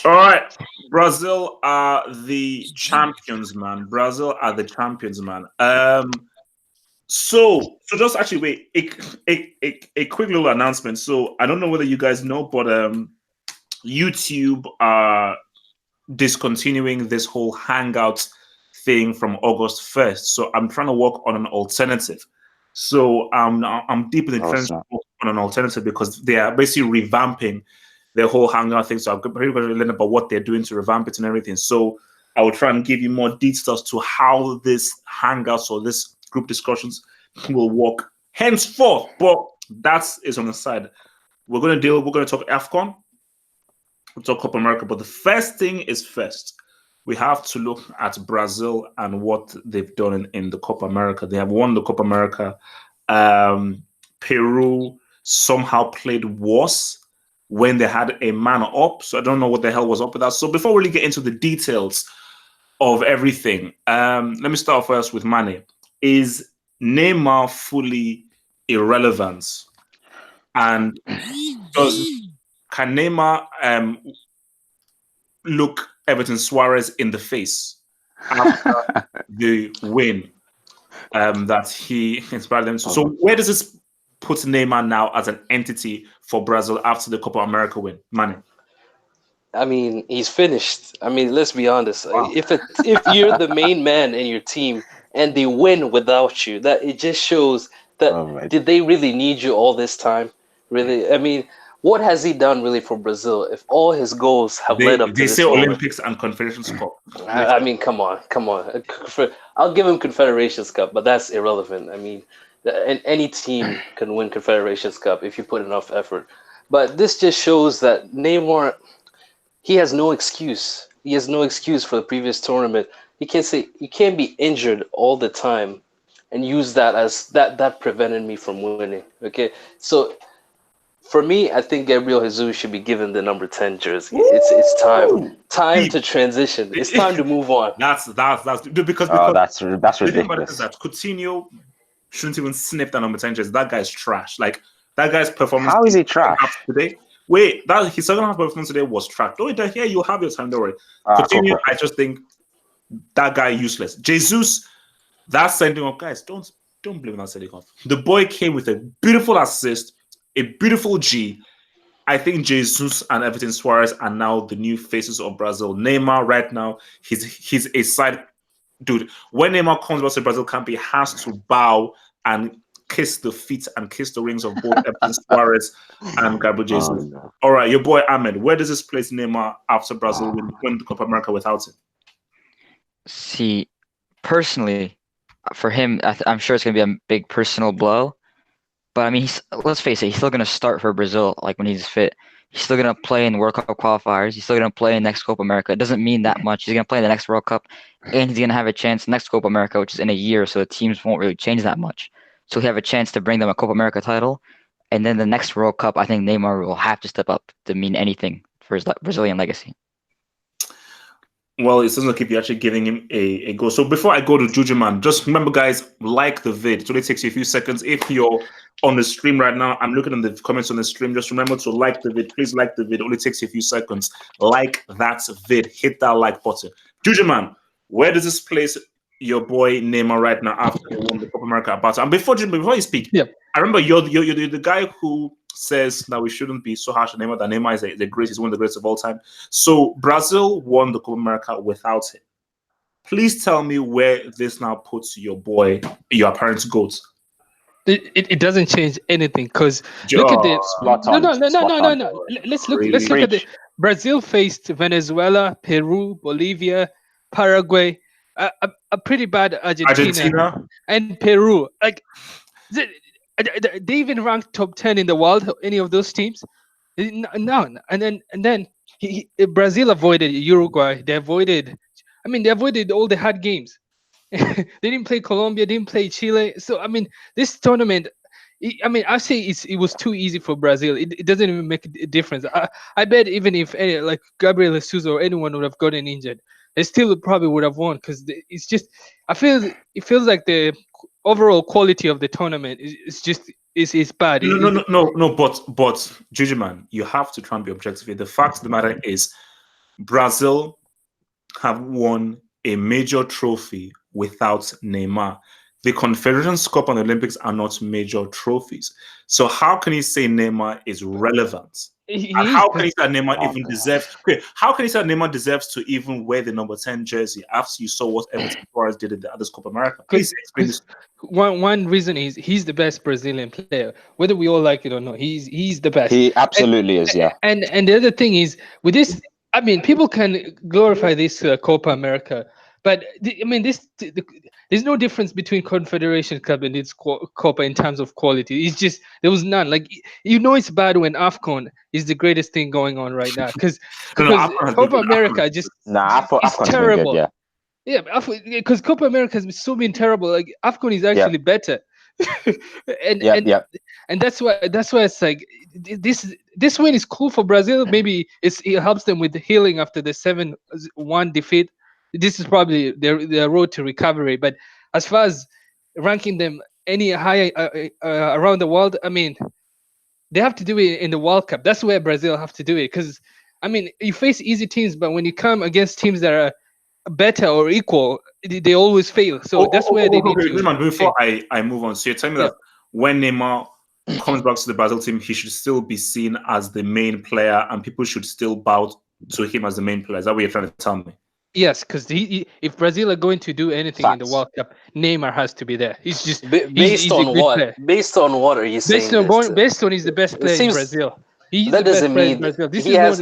All right, Brazil are the champions, man. Brazil are the champions, man. So just actually wait a quick little announcement. So I don't know whether you guys know, but YouTube are discontinuing this whole Hangout thing from August 1st. So I'm trying to work on an alternative. So I'm deep in the Oh, trenches snap. on an alternative because they are basically revamping their whole Hangout thing. So I'm very going to learn about what they're doing to revamp it and everything. So I will try and give you more details to how this Hangouts or this group discussions will work henceforth. But that is on the side. We're going to talk AFCON, we'll talk Copa America. But the first thing is first. We have to look at Brazil and what they've done in the Copa America. They have won the Copa America. Peru somehow played worse when they had a man up. So I don't know what the hell was up with that. So before we really get into the details of everything, let me start first with Mane. Is Neymar fully irrelevant? And does can Neymar look Everton Suarez in the face after the win that he inspired them to? So where does this put Neymar now as an entity for Brazil after the Copa America win? Mane. I mean, he's finished. I mean, let's be honest. Wow. If you're the main man in your team and they win without you, that it just shows that did they really need you all this time? Really? I mean, what has he done really for Brazil if all his goals have led up to They this say moment? Olympics and Confederations Cup. I mean, come on. I'll give him Confederations Cup, but that's irrelevant. I mean, any team can win Confederations Cup if you put enough effort. But this just shows that Neymar, he has no excuse. He has no excuse for the previous tournament. He can't be injured all the time and use that as that prevented me from winning. Okay, so for me, I think Gabriel Jesus should be given the number 10 jersey. It's time to transition. It's time to move on. That's because that's the thing about it ridiculous. is that Coutinho shouldn't even sniff that number 10 jersey. That guy's trash. Like that guy's performance. How is he trash today? Wait, that his second half performance today was trash. Don't worry, here you have your time. Don't worry. Coutinho, I just think that guy useless. Jesus, that sending off, guys. Don't blame that sending off. The boy came with a beautiful assist, a beautiful G. I think Jesus and Everton Suarez are now the new faces of Brazil. Neymar right now, he's a side dude. When Neymar comes back to Brazil camp, he has to bow and kiss the feet and kiss the rings of both Everton Suarez and Gabriel Jesus. No. All right, your boy Ahmed, where does this place Neymar after Brazil win the Copa America without him? See, personally, for him, I'm sure it's going to be a big personal blow. But I mean, let's face it, he's still going to start for Brazil, like when he's fit. He's still going to play in World Cup qualifiers. He's still going to play in next Copa America. It doesn't mean that much. He's going to play in the next World Cup, and he's going to have a chance next Copa America, which is in a year, so the teams won't really change that much. So he'll have a chance to bring them a Copa America title, and then the next World Cup, I think Neymar will have to step up to mean anything for his Brazilian legacy. Well, it doesn't keep you actually giving him a go. So before I go to Jujuman, just remember, guys, like the vid. It only takes you a few seconds. If you're on the stream right now, I'm looking at the comments on the stream. Just remember to like the vid. Please like the vid. It only takes you a few seconds. Like that vid. Hit that like button. Jujuman, where does this place your boy Neymar right now after he won the Copa America about? And before you speak, I remember you're the guy who says that we shouldn't be so harsh on Neymar, that Neymar is the greatest, one of the greatest of all time. So Brazil won the Copa America without him. Please tell me where this now puts your boy, your apparent GOAT. It doesn't change anything because look at this. No. Let's look at the Brazil faced Venezuela, Peru, Bolivia, Paraguay, a pretty bad Argentina and Peru. Like they even ranked top 10 in the world. Any of those teams? No. And then Brazil avoided Uruguay. They avoided all the hard games. They didn't play Colombia, didn't play Chile. So I mean, this tournament, I say it was too easy for Brazil. It doesn't even make a difference. I bet even if like Gabriel Jesus or anyone would have gotten injured, they still probably would have won because it's just it feels like the overall quality of the tournament is bad. No. But Jujuman, you have to try and be objective here. The fact of the matter is, Brazil have won a major trophy without Neymar. The Confederations Cup and the Olympics are not major trophies. So how can you say Neymar is relevant? And how can you say Neymar even deserves? Okay, how can you say Neymar deserves to even wear the number 10 jersey after you saw what Everton Flores did at the others Copa America? Please explain this. One reason is he's the best Brazilian player, whether we all like it or not. He's the best. He absolutely is, yeah. And the other thing is with this, I mean, people can glorify this Copa America, but there's no difference between Confederation Cup and its Copa in terms of quality. It's just there was none. Like it's bad when AFCON is the greatest thing going on right now because Copa America just is terrible. Good, yeah, because Copa America has been terrible. Like AFCON is actually better. And that's why it's like this win is cool for Brazil. Maybe it helps them with the healing after the 7-1 defeat. This is probably their road to recovery. But as far as ranking them any higher around the world, I mean, they have to do it in the World Cup. That's where Brazil have to do it because I mean, you face easy teams, but when you come against teams that are better or equal, they always fail. So that's where they need to. Before I move on, so you're telling me that when Neymar comes back to the Brazil team, he should still be seen as the main player, and people should still bow to him as the main player. Is that what you're trying to tell me? Yes, because if Brazil are going to do anything in the World Cup, Neymar has to be there. He's just based on what? Player. Based on what are you saying? Based on he's the best player in Brazil. That doesn't mean Brazil. This is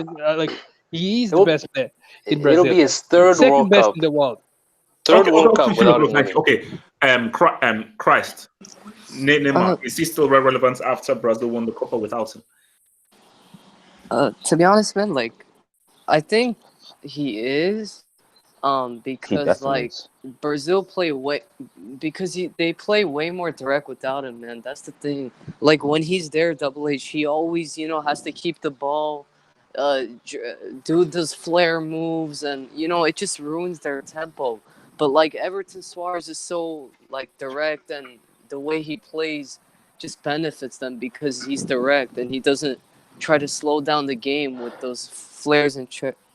the best player in Brazil. It'll be his third World Cup. Cup In the world. Third World Cup without him winning. Okay, Christ, Neymar, is he still relevant after Brazil won the Copa without him? To be honest, man, like I think he is. Because like Brazil play they play way more direct without him, man. That's the thing. Like when he's there, Double H, he always has to keep the ball, do those flare moves, and it just ruins their tempo. But like Everton Suarez is so like direct, and the way he plays just benefits them because he's direct and he doesn't try to slow down the game with those flares and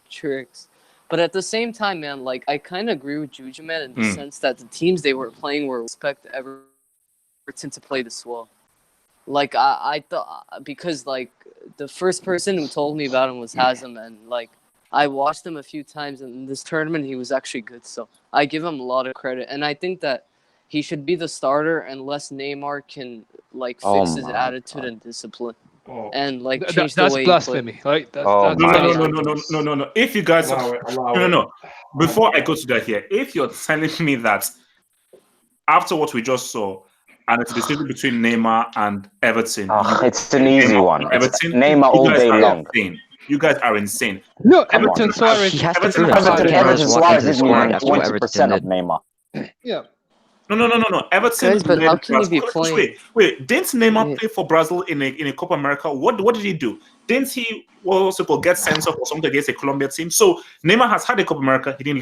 tricks. But at the same time, man, like I kind of agree with Juju, man, in the sense that the teams they were playing were expect Everton to play this well. Like I thought, because like the first person who told me about him was Hazem, and like I watched him a few times, and in this tournament he was actually good. So I give him a lot of credit, and I think that he should be the starter unless Neymar can like fix his attitude and discipline. And like change the way blasphemy, right? No. If you guys no. Before I go to that here, if you're telling me that after what we just saw, and it's a decision between Neymar and Everton, it's an easy one. Everton, Neymar all day long. Insane. You guys are insane. No, Everton Suarez. Everton Suarez is 20% of Neymar. Yeah. No. Everton. Guys, but how can he be playing? Wait, didn't Neymar play for Brazil in a Copa America? What did he do? Didn't he get sent off or something against a Colombia team? So Neymar has had a Copa America. He didn't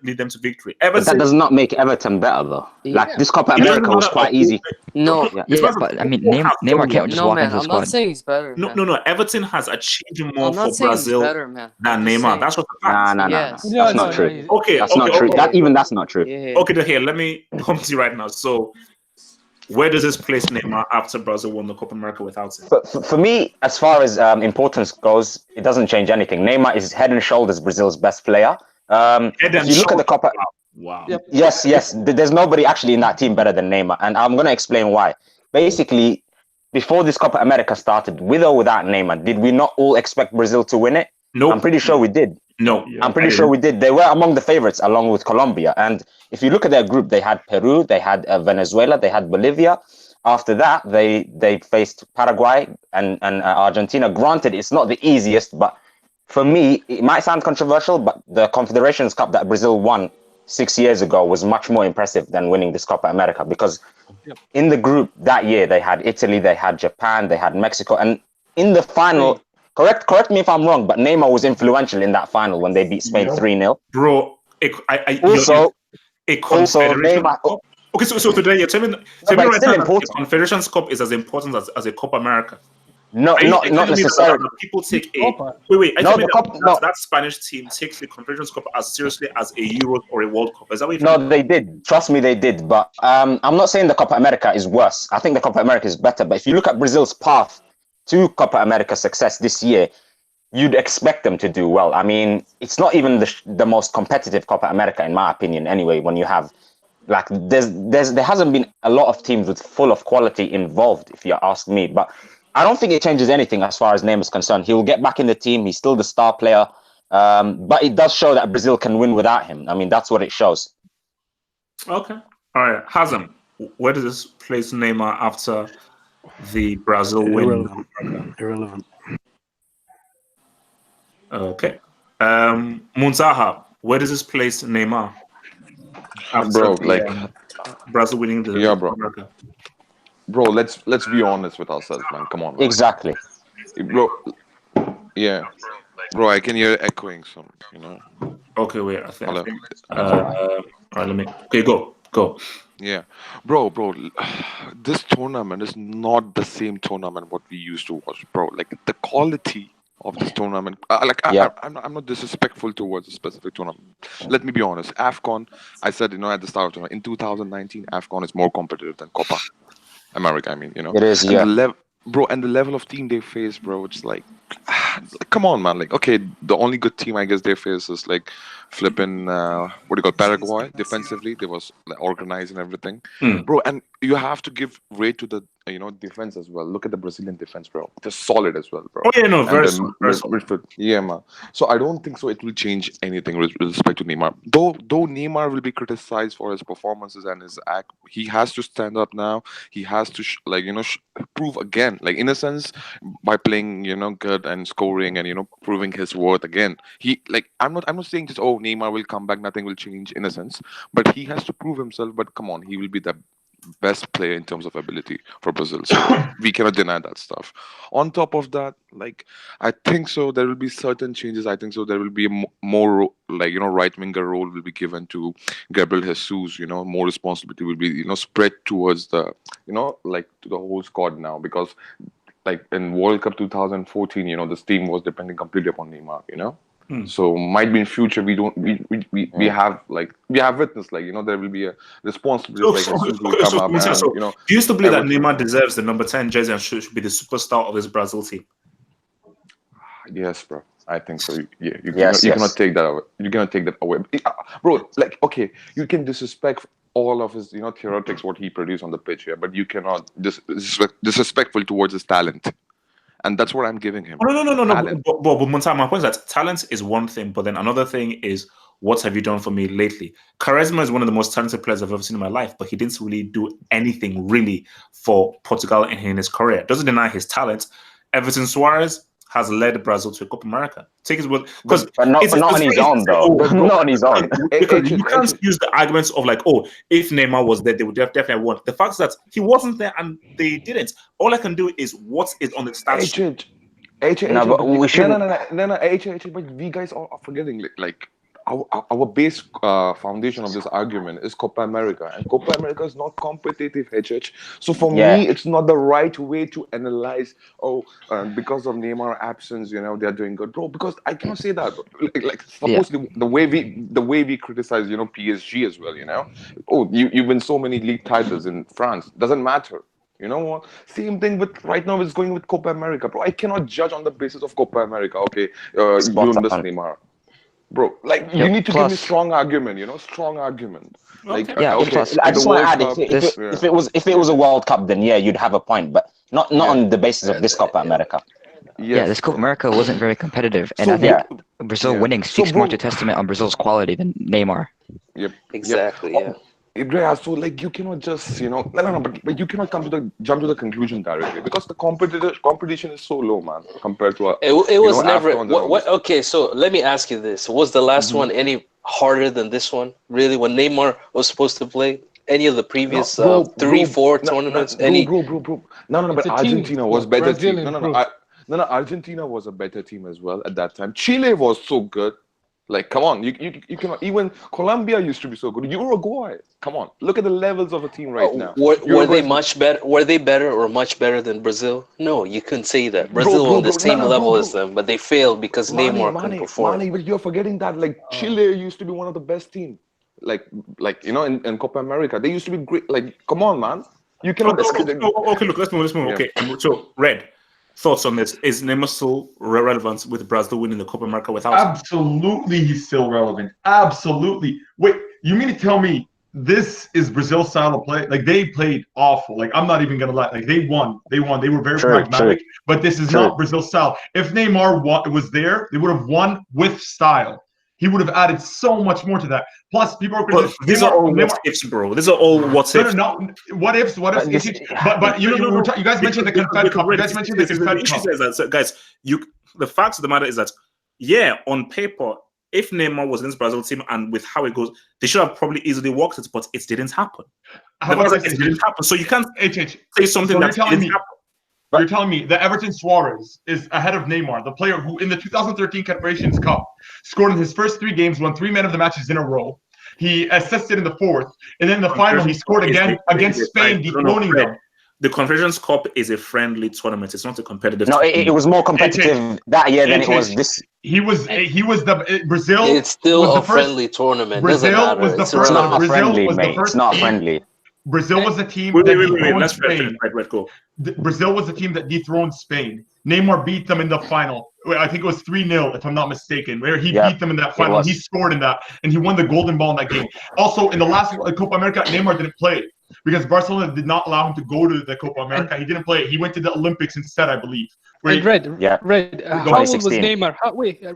lead them to victory. But that does not make Everton better, though. Like this Copa America was quite easy. No, but I mean, Neymar can't just walk into the squad. I'm not saying he's better. No. Everton has achieved more for Brazil than Neymar. That's what the fact. No. That's not true. Okay, that's not true. That's not true. Okay, here, let me come to you right now. So, where does this place Neymar after Brazil won the Copa America without him? For me, as far as importance goes, it doesn't change anything. Neymar is head and shoulders Brazil's best player. If you look at the Copa, wow. Yes. There's nobody actually in that team better than Neymar, and I'm going to explain why. Basically, before this Copa America started, with or without Neymar, did we not all expect Brazil to win it? No. I'm pretty sure we did. No. I'm pretty sure we did. They were among the favorites along with Colombia. And if you look at their group, they had Peru, they had Venezuela, they had Bolivia. After that, they faced Paraguay and Argentina. Granted, it's not the easiest, but for me, it might sound controversial, but the Confederations Cup that Brazil won 6 years ago was much more impressive than winning this Copa America, because in the group that year, they had Italy, they had Japan, they had Mexico. And in the final... Correct me if I'm wrong, but Neymar was influential in that final when they beat Spain 3-0. Bro, also Neymar. Okay, so today you're telling me right now the Confederations Cup is as important as a Copa America. No, not necessarily. People take Copa. wait. No, the Copa, no. That Spanish team takes the Confederations Cup as seriously as a Euros or a World Cup. Is that what you No, they did. Trust me, they did. But I'm not saying the Copa America is worse. I think the Copa America is better. But if you look at Brazil's path to Copa America success this year, you'd expect them to do well. I mean, it's not even the most competitive Copa America, in my opinion, anyway, when you have, like, there hasn't been a lot of teams with full of quality involved, if you ask me. But I don't think it changes anything as far as Neymar is concerned. He will get back in the team. He's still the star player. But it does show that Brazil can win without him. I mean, that's what it shows. Okay. All right. Hazem, where does this place Neymar after the Brazil win? Irrelevant. Okay. Munzaha, where does this place Neymar? Bro, like Brazil winning the bro. America. Bro, let's be honest with ourselves, man. Come on, man. Exactly. Bro. Yeah. Bro, I can hear echoing some, Okay, wait. I think. Hello. All right, let me. Okay, go. Yeah, bro, this tournament is not the same tournament what we used to watch, bro. Like the quality of this tournament, I'm not disrespectful towards a specific tournament. Let me be honest. AFCON, I said, at the start of the tournament, in 2019, AFCON is more competitive than Copa America. I mean, It is, and the level of team they face, bro, it's like, come on, man. Like, okay, the only good team I guess they face is like flipping Paraguay defensively. They was like, organized and everything, bro. And you have to give weight to the defense as well. Look at the Brazilian defense, bro. They're solid as well, bro. Oh yeah, no, very solid. Yeah, man. So I don't think so it will change anything with respect to Neymar. Though Neymar will be criticized for his performances and his act, he has to stand up now. He has to prove again, like in a sense, by playing good and scoring and proving his worth again. I'm not saying just Neymar will come back, nothing will change in a sense, but he has to prove himself. But come on, he will be the best player in terms of ability for Brazil. So we cannot deny that stuff. On top of that, like I think so there will be certain changes. I think so there will be a more right winger role will be given to Gabriel Jesus. More responsibility will be spread towards the to the whole squad now, because like in World Cup 2014, this team was depending completely upon Neymar. So might be in future we have witnessed there will be a responsibility. Do you still believe that Neymar deserves the number 10 jersey and should be the superstar of this Brazil team? Yes, bro. I think so. Yeah, you cannot take that away. You cannot take that away, bro. Like, okay, you can disrespect all of his theoretics what he produced on the pitch here, but you cannot disrespectful towards his talent. And that's what I'm giving him. No. But Monta, my point is that talent is one thing, but then another thing is what have you done for me lately? Quaresma is one of the most talented players I've ever seen in my life, but he didn't really do anything really for Portugal in his career. Doesn't deny his talent. Everton Suarez has led Brazil to a Copa America. Take his word, because not on his own, though. Not on his own. Because you can't use the arguments of like, if Neymar was there, they would definitely won. The fact is that he wasn't there and they didn't. All I can do is what is on the stats sheet. But we shouldn't. No, but we guys are forgetting like our base foundation of this argument is Copa America, and Copa America is not competitive, HH. So for me, it's not the right way to analyze. Because of Neymar absence, they're doing good, bro. Because I cannot say that. Supposedly the way we criticize, PSG as well. You win so many league titles in France. Doesn't matter. You know what? Same thing with right now is going with Copa America, bro. I cannot judge on the basis of Copa America. Okay, you miss Neymar. Bro, you need to give me strong argument, strong argument. I just want to add, if it was a World Cup, then you'd have a point, but not on the basis of this Copa America. Yes, this Copa America wasn't very competitive, and I think Brazil winning speaks more to testament on Brazil's quality than Neymar. Yep, exactly. Yeah. So you cannot just but you cannot jump to the conclusion directly, because the competition is so low, man, compared to it was never what okay, so let me ask you this. Was the last one any harder than this one, really, when Neymar was supposed to play? Any of the previous 3-4 tournaments? Bro. No, but Argentina was better team. No, Argentina was a better team as well at that time. Chile was so good. Like, come on, you cannot. Even Colombia used to be so good. Uruguay, come on, look at the levels of a team right now. Were they much better? Were they better or much better than Brazil? No, you couldn't say that. Brazil on the same level as them, but they failed because Neymar couldn't perform. But you're forgetting that like Chile used to be one of the best teams. Like in Copa America, they used to be great. Like, come on, man, you cannot. Okay, look, let's move. Yeah. Okay, so Red. Thoughts on this? Is Neymar still relevant with Brazil winning the Copa America without him? Absolutely, he's still relevant. Absolutely. Wait, you mean to tell me this is Brazil's style of play? Like, they played awful. Like, I'm not even gonna lie. Like, they won. They were very pragmatic. But this is not Brazil's style. If Neymar was there, they would have won with style. He would have added so much more to that. Plus, people are going to. These are all what ifs, bro. These are all what ifs. No, what ifs? But you guys mentioned the Confed Cup. You guys mentioned the Confed Cup. So guys, the fact of the matter is that, yeah, on paper, if Neymar was in this Brazil team and with how it goes, they should have probably easily worked it, but it didn't happen. It didn't happen. So you can't say something that didn't happen. You're telling me that Everton Suarez is ahead of Neymar, the player who in the 2013 Confederations Cup scored in his first 3 games, won 3 man of the matches in a row. He assisted in the 4th, and then in the final he scored again against Spain, dethroning them. The Confederations Cup is a friendly tournament. It's not a competitive. No, it was more competitive that year than it was this. He was the Brazil. It's still a friendly tournament. Brazil was the first. It's not friendly, mate. It's not friendly. Brazil was the team that dethroned Spain. Brazil was the team that dethroned Spain. Neymar beat them in the final. I think it was 3-0, if I'm not mistaken, where he beat them in that final. He scored in that, and he won the golden ball in that game. Also, in the last Copa America, Neymar didn't play because Barcelona did not allow him to go to the Copa America. He didn't play. He went to the Olympics instead, I believe. Red, how old was Neymar?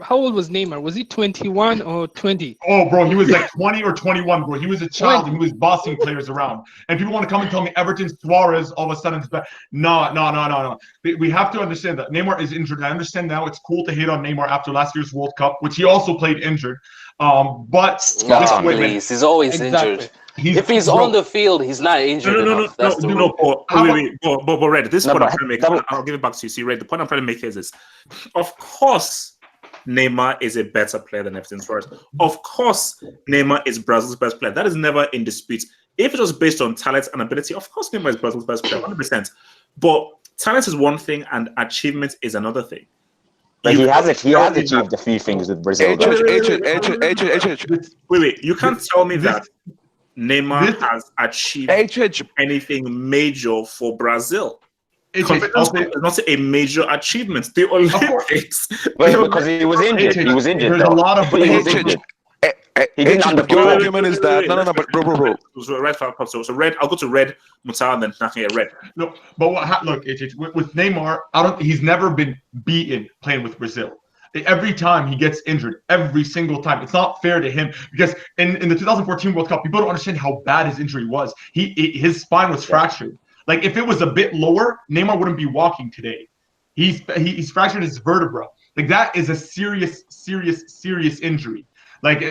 How old was Neymar? Was he 21 or 20? Oh, bro, he was like 20 or 21, bro. He was a child and he was bossing players around. And people want to come and tell me Everton Suarez all of a sudden is bad. No. We have to understand that Neymar is injured. I understand now it's cool to hate on Neymar after last year's World Cup, which he also played injured. But he's always injured. If he's on the field, he's not injured. No. But Red, this is what I'm trying to make. I'll give it back to you. See, Red, the point I'm trying to make here is this. Of course, Neymar is a better player than Everton Suarez. Of course, Neymar is Brazil's best player. That is never in dispute. If it was based on talent and ability, of course, Neymar is Brazil's best player, 100%. But talent is one thing and achievement is another thing. But he has achieved a few things with Brazil. Wait. You can't tell me that Neymar has achieved anything major for Brazil. It's not a major achievement. The Olympics. Because he was injured. He was injured. There's a lot of he didn't underperform. Your argument is that no, but bro. So Red. I'll go to Red, Mutar, and then nothing at Red. No, but look, with Neymar, he's never been beaten playing with Brazil. Every time he gets injured, every single time, it's not fair to him because in the 2014 World Cup, people don't understand how bad his injury was. His spine was fractured. Like if it was a bit lower, Neymar wouldn't be walking today. He's fractured his vertebra. Like that is a serious injury. Like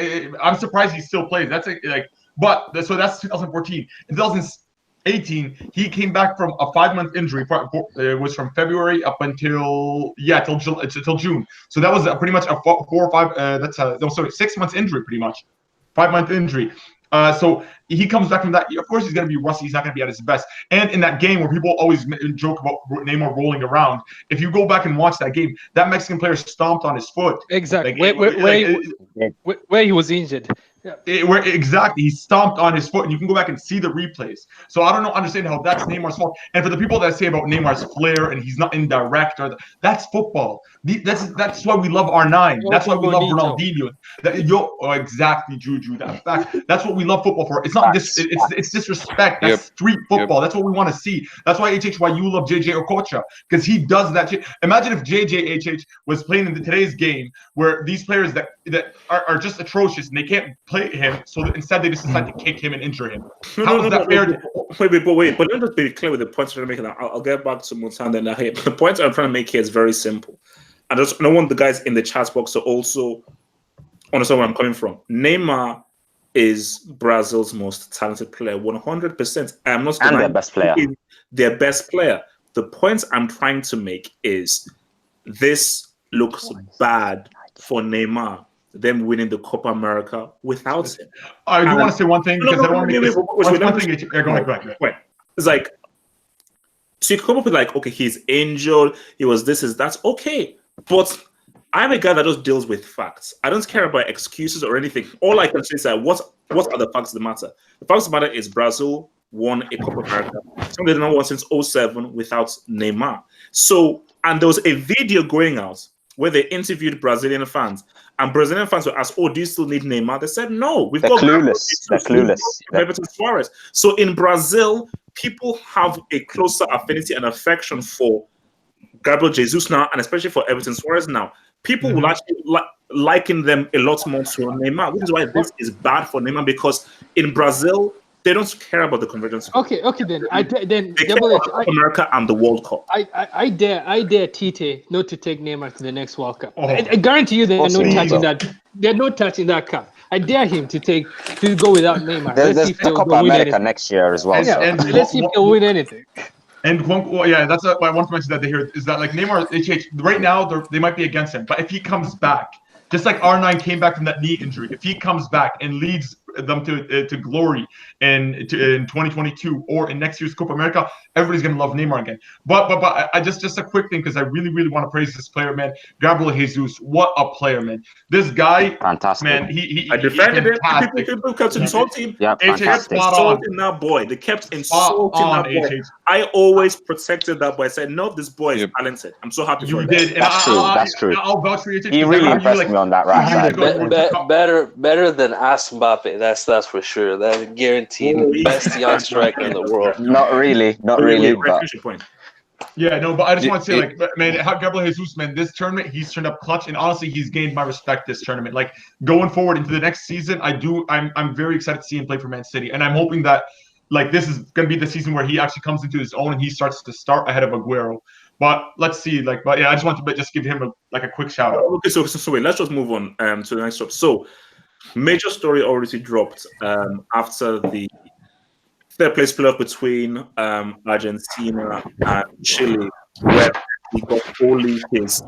I'm surprised he still plays. That's 2014. In 2018, he came back from a 5-month injury. It was from February up until till June. So that was pretty much a 4 or 5. 6 months injury, pretty much. 5-month injury. So he comes back from that. Of course, he's going to be rusty. He's not going to be at his best. And in that game where people always joke about Neymar rolling around, if you go back and watch that game, that Mexican player stomped on his foot. Exactly. Where he was injured. Exactly. He stomped on his foot, and you can go back and see the replays. So I don't understand how that's Neymar's fault. And for the people that say about Neymar's flair and he's not indirect, that's football. That's why we love R9. That's why we love Ronaldinho. Exactly, Juju. That's what we love football for. It's not it's disrespect. That's street football. That's what we want to see. That's why you love JJ Okocha, because he does that shit. Imagine if JJ was playing in today's game where these players that are just atrocious and they can't play him, so that instead they just decide to kick him and injure him. How is that fair? Wait. But let me just be clear with the points I'm making. I'll get back to Mutan and Nahir. The point I'm trying to make here is very simple. I want the guys in the chat box to also understand where I'm coming from. Neymar is Brazil's most talented player, 100%. I'm not and their best player. Their best player. The point I'm trying to make is this looks bad for Neymar. them winning the Copa America without him. I do want to say one thing because I don't want to make this one thing. Go ahead. It's like, so you come up with like, okay, he's injured, he was this, is that, okay. But I'm a guy that just deals with facts. I don't care about excuses or anything. All I can say is that what are the facts that matter? The facts that matter is Brazil won a Copa America. Something they did not won since 2007 without Neymar. So, and there was a video going out where they interviewed Brazilian fans, and Brazilian fans were asked, "Oh, do you still need Neymar?" They said, "No, we've got clueless. They're clueless. Everton Suarez." So in Brazil, people have a closer affinity and affection for Gabriel Jesus now, and especially for Everton Suarez now. People will actually liken them a lot more to Neymar, which is why this is bad for Neymar, because in Brazil, they don't care about the convergence. Okay, then they care about America and the World Cup. I dare Tite not to take Neymar to the next World Cup. I guarantee you they're not touching that. They're not touching that cup. I dare him to go without Neymar. There's Copa America next year as well. Yeah, so. Let's see if they'll win anything. And that's what I want to mention that they hear is that like Neymar, right now they might be against him, but if he comes back, just like R9 came back from that knee injury, if he comes back and leads them to glory in 2022 or in next year's Copa America, everybody's gonna love Neymar again. But I just a quick thing, because I really want to praise this player, man. Gabriel Jesus, what a player, man. This guy, fantastic, man. I defended it. People kept insulting him. Yeah, they kept insulting that boy. They kept insulting that boy. I always protected that boy. I said, no, this boy is talented. I'm so happy for you did. That's true. I'll vouch for you. He really impressed me on that right side. Better than Mbappe. That's for sure. That's guaranteed best young striker in the world. Not really. But yeah, no, but I just want to say, like, man, Gabriel Jesus, man, this tournament he's turned up clutch, and honestly, he's gained my respect this tournament. Like going forward into the next season, I'm very excited to see him play for Man City, and I'm hoping that like this is going to be the season where he actually comes into his own and he starts to start ahead of Aguero. But let's see, like, but yeah, I just want to just give him a quick shout out. Okay, so wait, let's just move on to the next stop. So, major story already dropped after the third place playoff between Argentina and Chile, where he got only his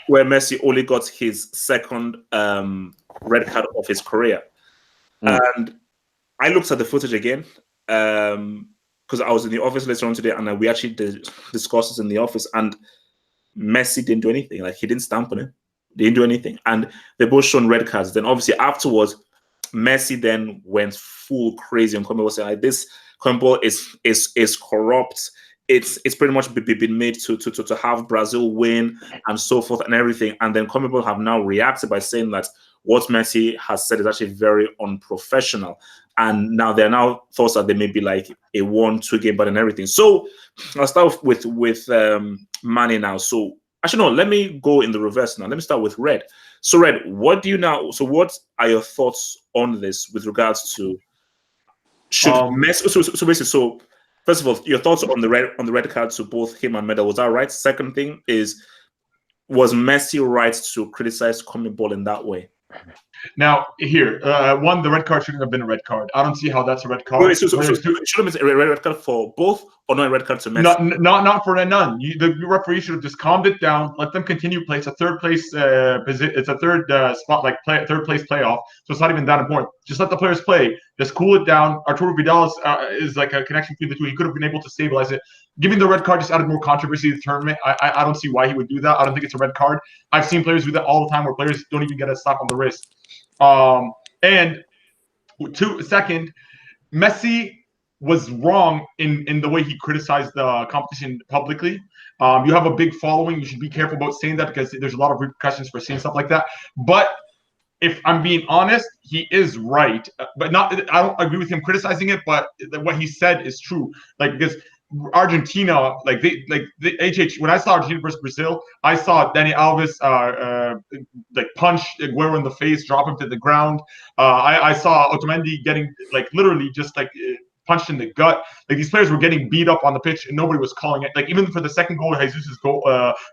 where Messi only got his second red card of his career. And I looked at the footage again because I was in the office later on today, and we actually discussed this in the office, and Messi didn't do anything. Like, he didn't stamp on him. They didn't do anything. And they both shown red cards. Then obviously afterwards, Messi then went full crazy on Conmebol, saying like, this Conmebol is corrupt. It's pretty much been made to have Brazil win and so forth and everything. And then Conmebol have now reacted by saying that what Messi has said is actually very unprofessional. And now there are now thoughts that they may be like a 1-2 game, but and everything. So I'll start with Manny now. So actually, no, let me go in the reverse now. Let me start with Red. So Red, what are your thoughts on this with regards to should Messi? So basically, so first of all, your thoughts on the red card to both him and Medel. Was that right? Second thing is, was Messi right to criticize Conmebol in that way? Now, here, one, the red card shouldn't have been a red card. I don't see how that's a red card. Wait, so it should have been a red card for both, or not a red card to Messi? Not for none. The referee should have just calmed it down, let them continue play. It's a third place it's a third spot, like third place playoff, so it's not even that important. Just let the players play. Just cool it down. Arturo Vidal is like a connection between the two. He could have been able to stabilize it. Giving the red card just added more controversy to the tournament. I don't see why he would do that. I don't think it's a red card. I've seen players do that all the time, where players don't even get a slap on the wrist. And second, Messi was wrong in the way he criticized the competition publicly. You have a big following. You should be careful about saying that, because there's a lot of repercussions for saying stuff like that. But if I'm being honest, he is right. But I don't agree with him criticizing it, but what he said is true. Like, because Argentina, when I saw Argentina versus Brazil, I saw Dani Alves punch Aguero in the face, drop him to the ground. I saw Otamendi getting literally just punched in the gut. Like, these players were getting beat up on the pitch and nobody was calling it. Like, even for the second goal, Jesus' goal,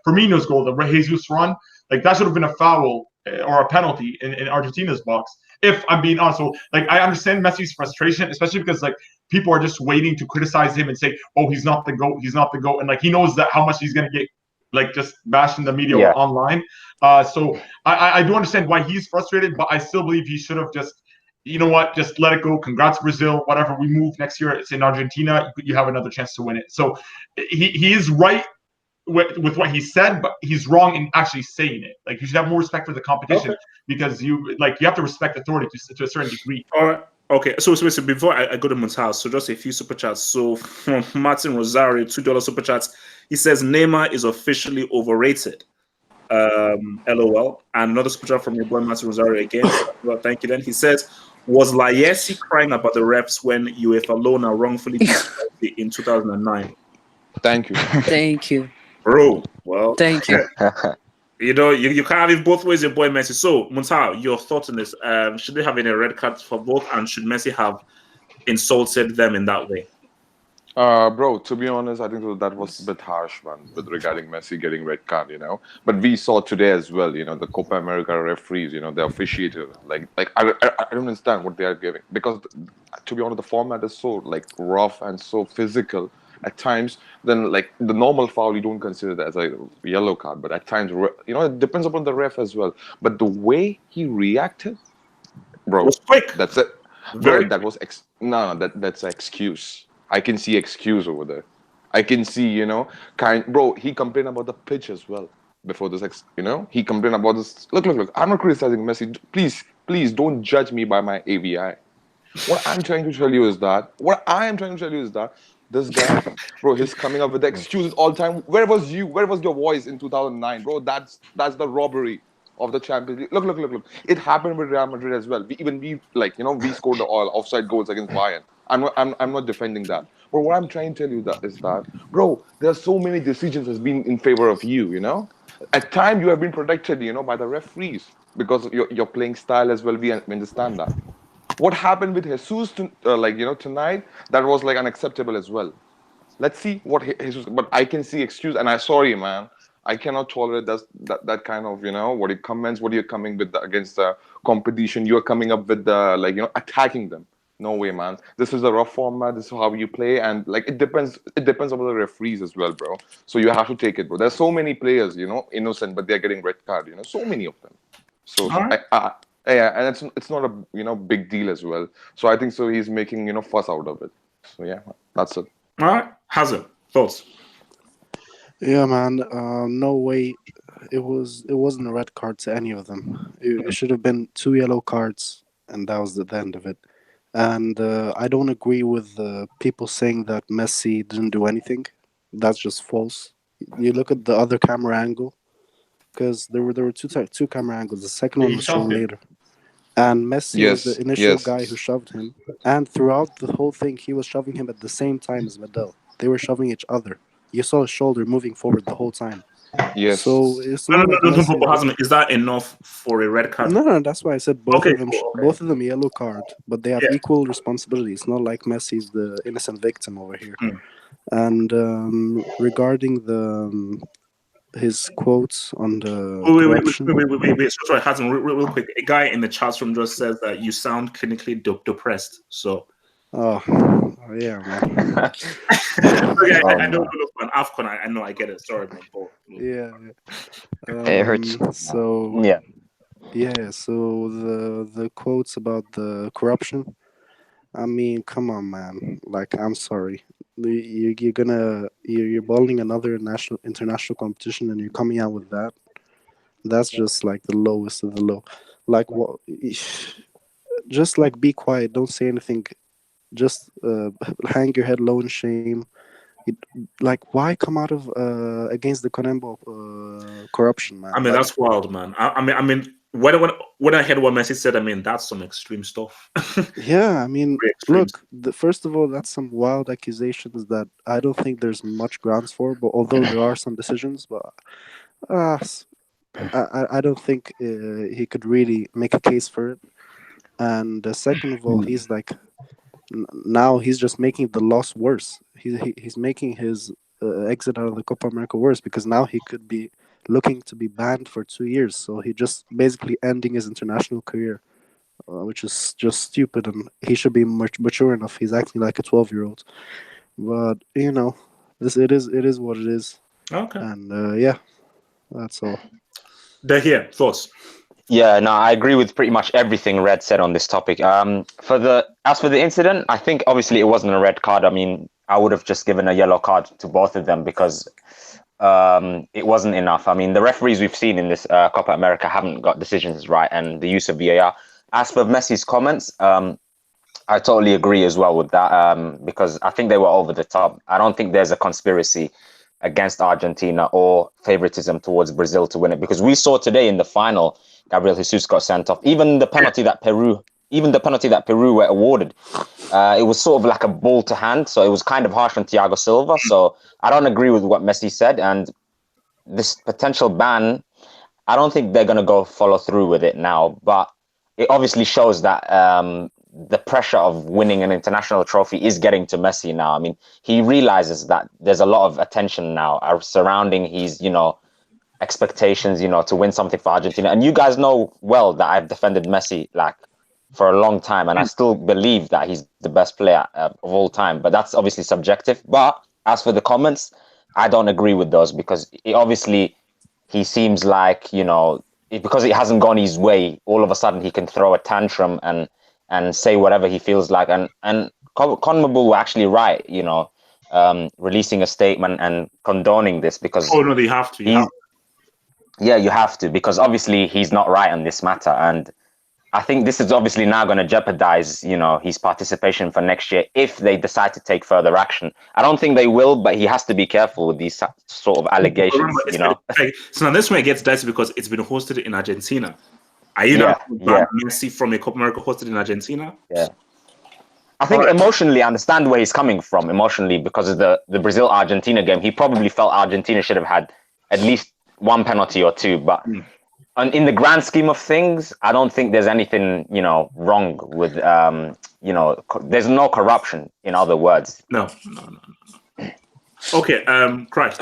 Firmino's goal, the Jesus run, like, that should have been a foul or a penalty in Argentina's box, if I'm being honest. So, I understand Messi's frustration, especially because people are just waiting to criticize him and say, oh, he's not the GOAT, and he knows that how much he's going to get like just bashing the media Yeah. online. So I do understand why he's frustrated, but I still believe he should have just, you know what, just let it go. Congrats, Brazil. Whatever, we move next year. It's in Argentina. You have another chance to win it. So he is right with what he said, but he's wrong in actually saying it. Like, you should have more respect for the competition, because you have to respect authority to a certain degree. All right. Okay, so before I go to Muntal, so just a few super chats. So from Martin Rosario, $2 super chats. He says Neymar is officially overrated. LOL. And another super chat from your boy Martin Rosario again. Well, thank you. Then he says, was Layesi crying about the refs when UEFA Lona wrongfully beat Chelsea in 2009? Thank you. Thank you. Bro, well, Thank you. you know, you can't have it both ways, your boy Messi. So, Muntal, your thoughts on this? Should they have any red cards for both, and should Messi have insulted them in that way? Bro, to be honest, I think that was a bit harsh, man, with regarding Messi getting red card, But we saw today as well, the Copa America referees, the officiator, like I don't understand what they are giving, because to be honest, the format is so like rough and so physical at times. Then like the normal foul, you don't consider that as a yellow card, but at times, it depends upon the ref as well. But the way he reacted, bro, It was quick. that's it. Very Bro, that was that's an excuse. I can see excuse over there. I can see, bro, he complained about the pitch as well before this, he complained about this. Look. I'm not criticizing Messi. Please don't judge me by my AVI. What I am trying to tell you is that this guy, bro, he's coming up with the excuses all the time. Where was you? Where was your voice in 2009, bro? That's the robbery of the Champions League. Look. It happened with Real Madrid as well. We scored the all offside goals against Bayern. I'm not defending that. But what I'm trying to tell you is that, bro, there are so many decisions that's been in favor of you, At times you have been protected, by the referees because of your playing style as well. We understand that. What happened with Jesus tonight, that was like unacceptable as well. Let's see what Jesus, but I can see excuse, and I'm sorry, man. I cannot tolerate that kind of, what it comments, what you're coming with against the competition. You're coming up with the, attacking them. No way, man. This is a rough format. This is how you play, and it depends on the referees as well, bro. So you have to take it, bro. There's so many players, innocent, but they're getting red card. So many of them. So right. yeah, and it's not a big deal as well. So I think so he's making fuss out of it. So yeah, that's it. All right, Hazard, thoughts? Yeah, man. No way. It wasn't a red card to any of them. It should have been 2 yellow cards, and that was the end of it. And I don't agree with people saying that Messi didn't do anything. That's just false. You look at the other camera angle, because there were two camera angles. The second one was shown later, and Messi was the initial guy who shoved him. And throughout the whole thing, he was shoving him at the same time as Medel. They were shoving each other. You saw his shoulder moving forward the whole time. Yes. So it's not like Messi. Is that enough for a red card? No, that's why I said both of them. Both of them yellow card, but they have equal responsibility. It's not like Messi's the innocent victim over here. And regarding his quotes on the wait. Sorry, Hassan, real quick. A guy in the chat room just says that you sound clinically depressed. So. Oh yeah, man. Okay, I don't look for an AFCON. I know, I get it. Sorry, man. Yeah. It hurts. So yeah. So the quotes about the corruption. I mean, come on, man. Like, I'm sorry. You're bowling another international competition, and you're coming out with that. That's just like the lowest of the low. Like, what? Just like, be quiet. Don't say anything. Just hang your head low in shame. Like, why come out of against the Conmebol corruption, man? I mean, that's wild, man. I mean, when I heard what Messi said, I mean, that's some extreme stuff. Yeah, I mean, look. First of all, that's some wild accusations that I don't think there's much grounds for. But although there are some decisions, but I don't think he could really make a case for it. And second of all, he's like. Now he's just making the loss worse. He's making his exit out of the Copa America worse, because now he could be looking to be banned for 2 years. So he just basically ending his international career, which is just stupid. And he should be mature enough. He's acting like a 12-year-old. But it is what it is. Okay. And yeah, that's all. They're here. Thoughts? Yeah, no, I agree with pretty much everything Red said on this topic. As for the incident, I think obviously it wasn't a red card. I mean, I would have just given a yellow card to both of them because it wasn't enough. I mean, the referees we've seen in this Copa America haven't got decisions right, and the use of VAR. As for Messi's comments, I totally agree as well with that because I think they were over the top. I don't think there's a conspiracy against Argentina or favoritism towards Brazil to win it, because we saw today in the final, Gabriel Jesus got sent off. Even the penalty that Peru were awarded, it was sort of like a ball to hand, so it was kind of harsh on Thiago Silva. So I don't agree with what Messi said, and this potential ban, I don't think they're going to go follow through with it now, but it obviously shows that the pressure of winning an international trophy is getting to Messi now. I mean, he realizes that there's a lot of attention now surrounding his, expectations, to win something for Argentina. And you guys know well that I've defended Messi like for a long time, and I still believe that he's the best player of all time. But that's obviously subjective. But as for the comments, I don't agree with those because obviously he seems like, because it hasn't gone his way, all of a sudden he can throw a tantrum and say whatever he feels like. And Conmebol were actually right, releasing a statement and condoning this because... Oh, no, they have to. Yeah, you have to, because obviously he's not right on this matter. And I think this is obviously now going to jeopardize, his participation for next year if they decide to take further action. I don't think they will, but he has to be careful with these sort of allegations, So now this one gets dicey because it's been hosted in Argentina. Are you not Messi from a Copa America hosted in Argentina? Yeah. I think emotionally, I understand where he's coming from. Emotionally, because of the Brazil-Argentina game, he probably felt Argentina should have had at least one penalty or two. But in the grand scheme of things, I don't think there's anything, wrong with, there's no corruption, in other words. No. Okay, Christ.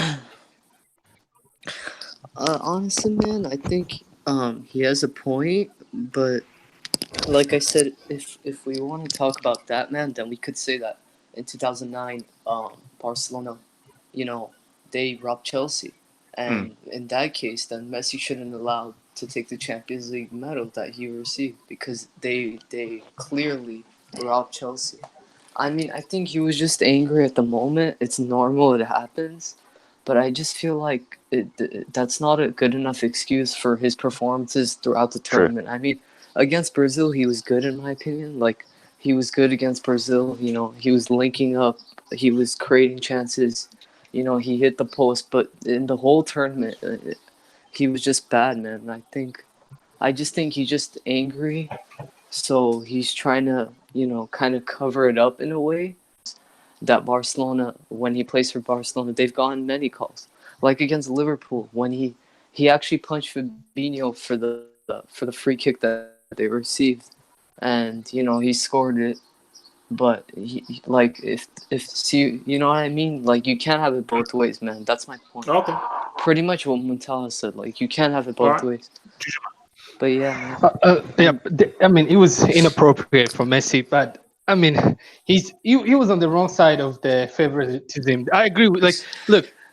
Honestly, man, I think he has a point, but like I said, if we want to talk about that, man, then we could say that in 2009, Barcelona, they robbed Chelsea, and in that case, then Messi shouldn't allowed to take the Champions League medal that he received because they clearly robbed Chelsea. I mean, I think he was just angry at the moment. It's normal, it happens. But I just feel like that's not a good enough excuse for his performances throughout the tournament. I mean, against Brazil, he was good in my opinion. Like, he was good against Brazil. He was linking up. He was creating chances. He hit the post. But in the whole tournament, he was just bad, man. I just think he's just angry. So he's trying to, kind of cover it up in a way. That Barcelona, when he plays for Barcelona, they've gotten many calls. Like against Liverpool, when he actually punched Fabinho for the free kick that they received, and he scored it. But if you know what I mean, like you can't have it both ways, man. That's my point. Okay. Pretty much what Muntaha said. Like you can't have it both ways. But yeah. I mean, it was inappropriate for Messi, but. I mean, he was on the wrong side of the favoritism. I agree with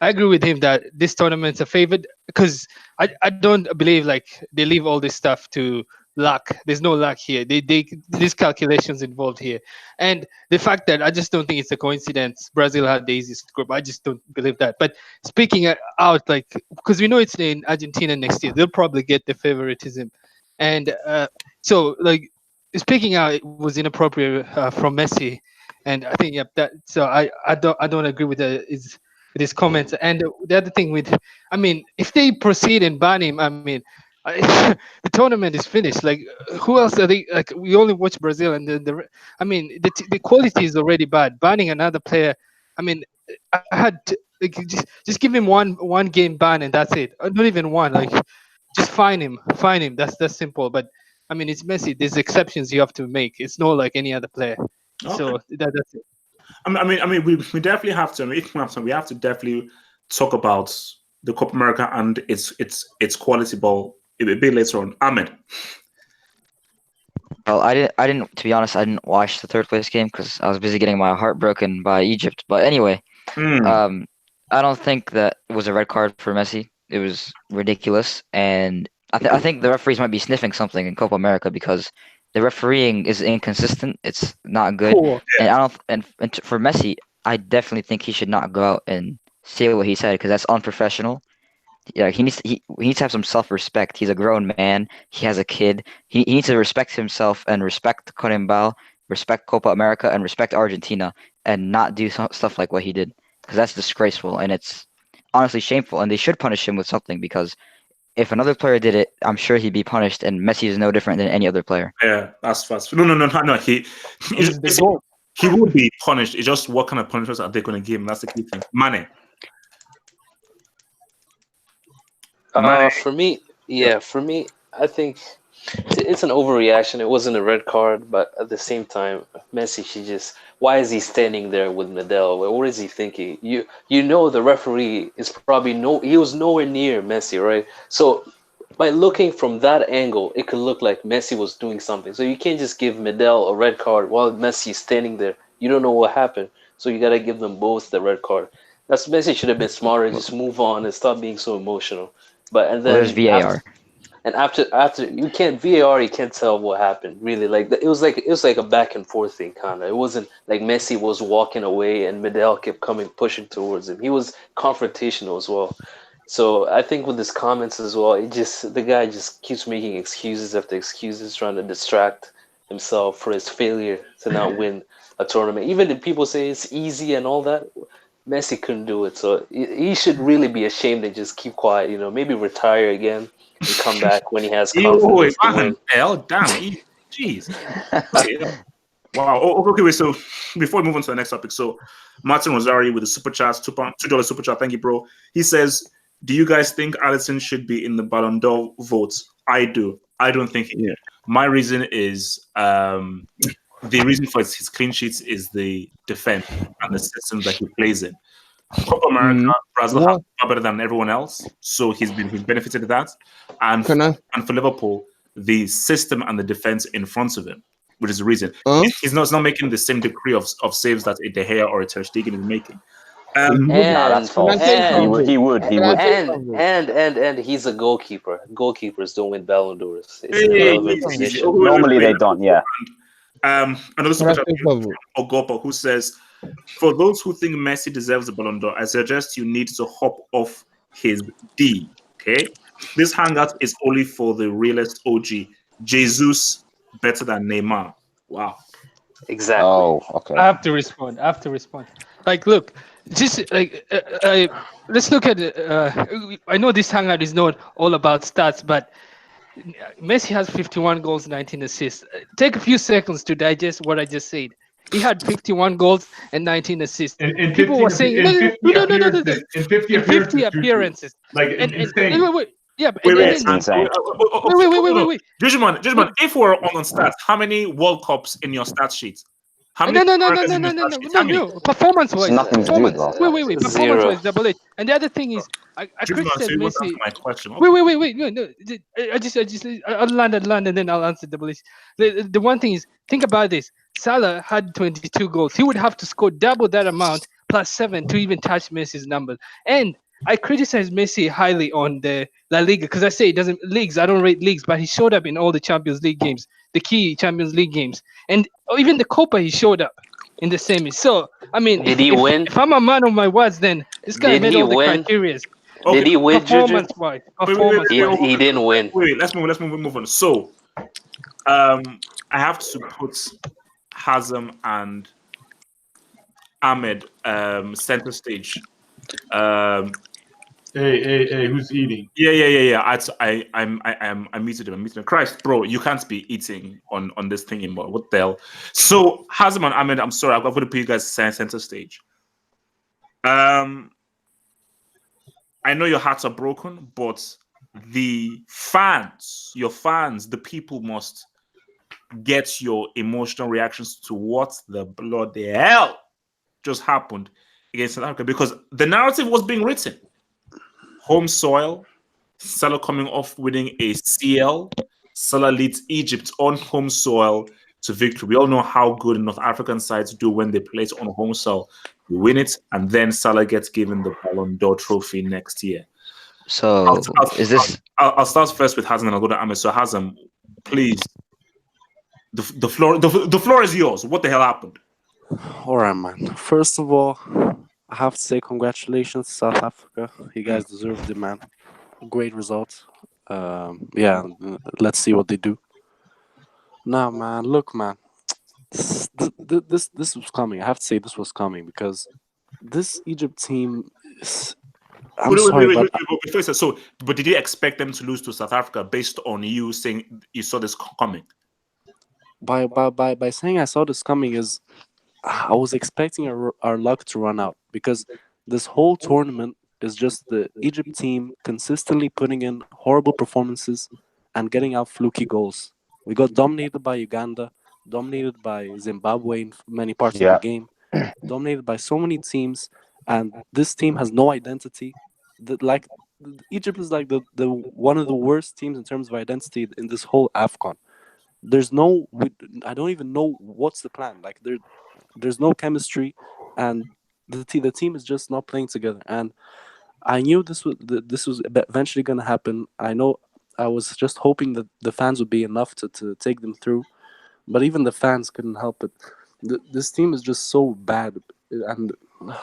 I agree with him that this tournament's a favorite because I don't believe they leave all this stuff to luck. There's no luck here. These calculations involved here, and the fact that I just don't think it's a coincidence. Brazil had the easiest group. I just don't believe that. But speaking out, because we know it's in Argentina next year, they'll probably get the favoritism, and speaking out, it was inappropriate from Messi, and I think So I don't agree with his comments. And the other thing if they proceed and ban him, the tournament is finished. Who else are they? We only watch Brazil, and the quality is already bad. Banning another player, I had just give him one game ban and that's it. Not even one. Just fine him. That's simple. But it's Messi. There's exceptions you have to make. It's not like any other player. Okay. So that's it. We definitely have to. We have to definitely talk about the Copa America and its quality ball a bit later on. Ahmed. Well, I didn't. To be honest, I didn't watch the third place game because I was busy getting my heart broken by Egypt. But anyway, I don't think that was a red card for Messi. It was ridiculous, and I think the referees might be sniffing something in Copa America because the refereeing is inconsistent. It's not good, Poor. and I don't. And for Messi, I definitely think he should not go out and say what he said because that's unprofessional. Yeah, he needs to have some self-respect. He's a grown man. He has a kid. He needs to respect himself and respect Conmebol, respect Copa America, and respect Argentina, and not do stuff like what he did because that's disgraceful and it's honestly shameful. And they should punish him with something because if another player did it, I'm sure he'd be punished. And Messi is no different than any other player. Yeah, that's fast. No. He will be punished. It's just what kind of punishments are they going to give him? That's the key thing. Mane. For me, I think it's an overreaction. It wasn't a red card, but at the same time, Messi, why is he standing there with Nadal? What is he thinking? You know the referee is probably he was nowhere near Messi, right? So by looking from that angle, it could look like Messi was doing something. So you can't just give Nadal a red card while Messi is standing there. You don't know what happened. So you gotta give them both the red card. Messi should have been smarter, just move on and stop being so emotional. But and then there's VAR. After you can't VAR, you can't tell what happened really. Like it was like a back and forth thing kind of. It wasn't like Messi was walking away and Medel kept pushing towards him. He was confrontational as well. So I think with his comments as well, the guy just keeps making excuses after excuses, trying to distract himself for his failure to not win a tournament. Even if people say it's easy and all that, Messi couldn't do it. So he should really be ashamed and just keep quiet. Maybe retire again and come back when he has confidence to win. Damn, jeez. Wow. Okay, wait. So before we move on to the next topic, so Martin Rosario with the super chat, $2 super chat. Thank you, bro. He says, "Do you guys think Alisson should be in the Ballon d'Or votes?" I do. I don't think he should. My reason is the reason for his clean sheets is the defense and the systems that he plays in. Copa America, Brazil has far better than everyone else, so he's benefited of that. And for Liverpool, the system and the defense in front of him, which is the reason he's not making the same degree of saves that a De Gea or a Ter Stegen is making. That's false. He would. And he's a goalkeeper. Goalkeepers don't win Ballon d'Ors. Normally they don't. Yeah. Another super chat from Ogopa who says, "For those who think Messi deserves the Ballon d'Or, I suggest you need to hop off his D." Okay, this hangout is only for the realest OG. Jesus better than Neymar. Wow. Exactly. Oh, okay. I have to respond. Like, look, just like let's look at. I know this hangout is not all about stats, but Messi has 51 goals, 19 assists. Take a few seconds to digest what I just said. He had 51 goals and 19 assists. And people were saying, no. In 50 appearances. Like, insane. Wait. Yeah, wait. Judgment, if we're on stats, how many World Cups in your stat sheet? How many? No. Performance-wise. Nothing to do with that. Wait. Performance-wise, double H. And the other thing is, I criticized Messi. My question. Wait. No. I'll land and then I'll answer double H. The one thing is, think about this. Salah had 22 goals. He would have to score double that amount plus 7 to even touch Messi's numbers. And I criticize Messi highly on the La Liga because I say I don't rate leagues, but he showed up in all the Champions League games, the key Champions League games, and even the Copa he showed up in the semis. So I mean, did he win? If I'm a man of my words, then this guy made all the criteria. Did he win? Performance-wise, he didn't win. Wait, let's move on. So, I have to put Hazem and Ahmed center stage. Hey, who's eating? Yeah. I muted him. Christ, bro, you can't be eating on this thing anymore. What the hell? So Hazem and Ahmed, I'm sorry, I'm going to put you guys center stage. I know your hearts are broken, but the fans, the people must get your emotional reactions to what the bloody hell just happened against South Africa, because the narrative was being written. Home soil, Salah coming off winning a CL. Salah leads Egypt on home soil to victory. We all know how good North African sides do when they play it on home soil. You win it, and then Salah gets given the Ballon d'Or trophy next year. So I'll start first with Hazem and I'll go to Ahmed. So Hazem, please, the floor is yours. What the hell happened? All right, man. First of all, I have to say congratulations to South Africa. You guys deserved it, man. Great results. Yeah, let's see what they do. Nah, man. Look, man. This was coming. I have to say this was coming because this Egypt team is. I'm sorry, but but did you expect them to lose to South Africa based on you saying you saw this coming? By saying I saw this coming is I was expecting our luck to run out because this whole tournament is just the Egypt team consistently putting in horrible performances and getting out fluky goals. We got dominated by Uganda, dominated by Zimbabwe in many parts of the game, dominated by so many teams, and this team has no identity. Egypt is like the one of the worst teams in terms of identity in this whole AFCON. I don't even know what's the plan. Like there's no chemistry, and the team is just not playing together. And I knew this was eventually going to happen. I know I was just hoping that the fans would be enough to take them through, but even the fans couldn't help it. This team is just so bad. And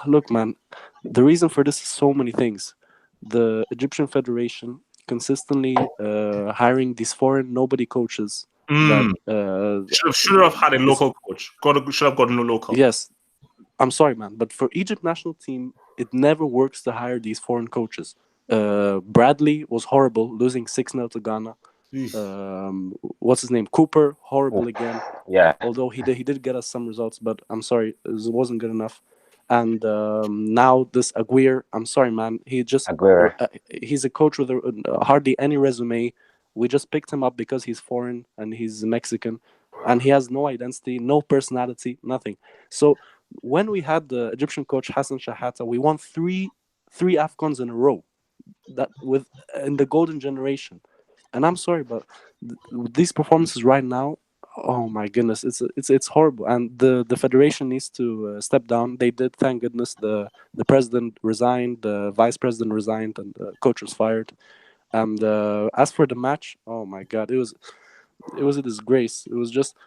look, man, the reason for this is so many things. The Egyptian Federation consistently hiring these foreign nobody coaches. That should have had a local coach. Should have gotten a local. Yes, I'm sorry, man, but for Egypt national team, it never works to hire these foreign coaches. Bradley was horrible, losing 6-0 to Ghana. What's his name? Cooper, horrible again. Yeah. Although he did get us some results, but I'm sorry, it wasn't good enough. And now this Aguirre, I'm sorry, man, he's a coach with hardly any resume. We just picked him up because he's foreign and he's Mexican, and he has no identity, no personality, nothing. So when we had the Egyptian coach Hassan Shahata, we won three AFCONs in a row, in the golden generation. And I'm sorry, but these performances right now, oh my goodness, it's horrible. And the federation needs to step down. They did, thank goodness. The president resigned, the vice president resigned, and the coach was fired. And as for the match, oh my god, it was a disgrace. It was just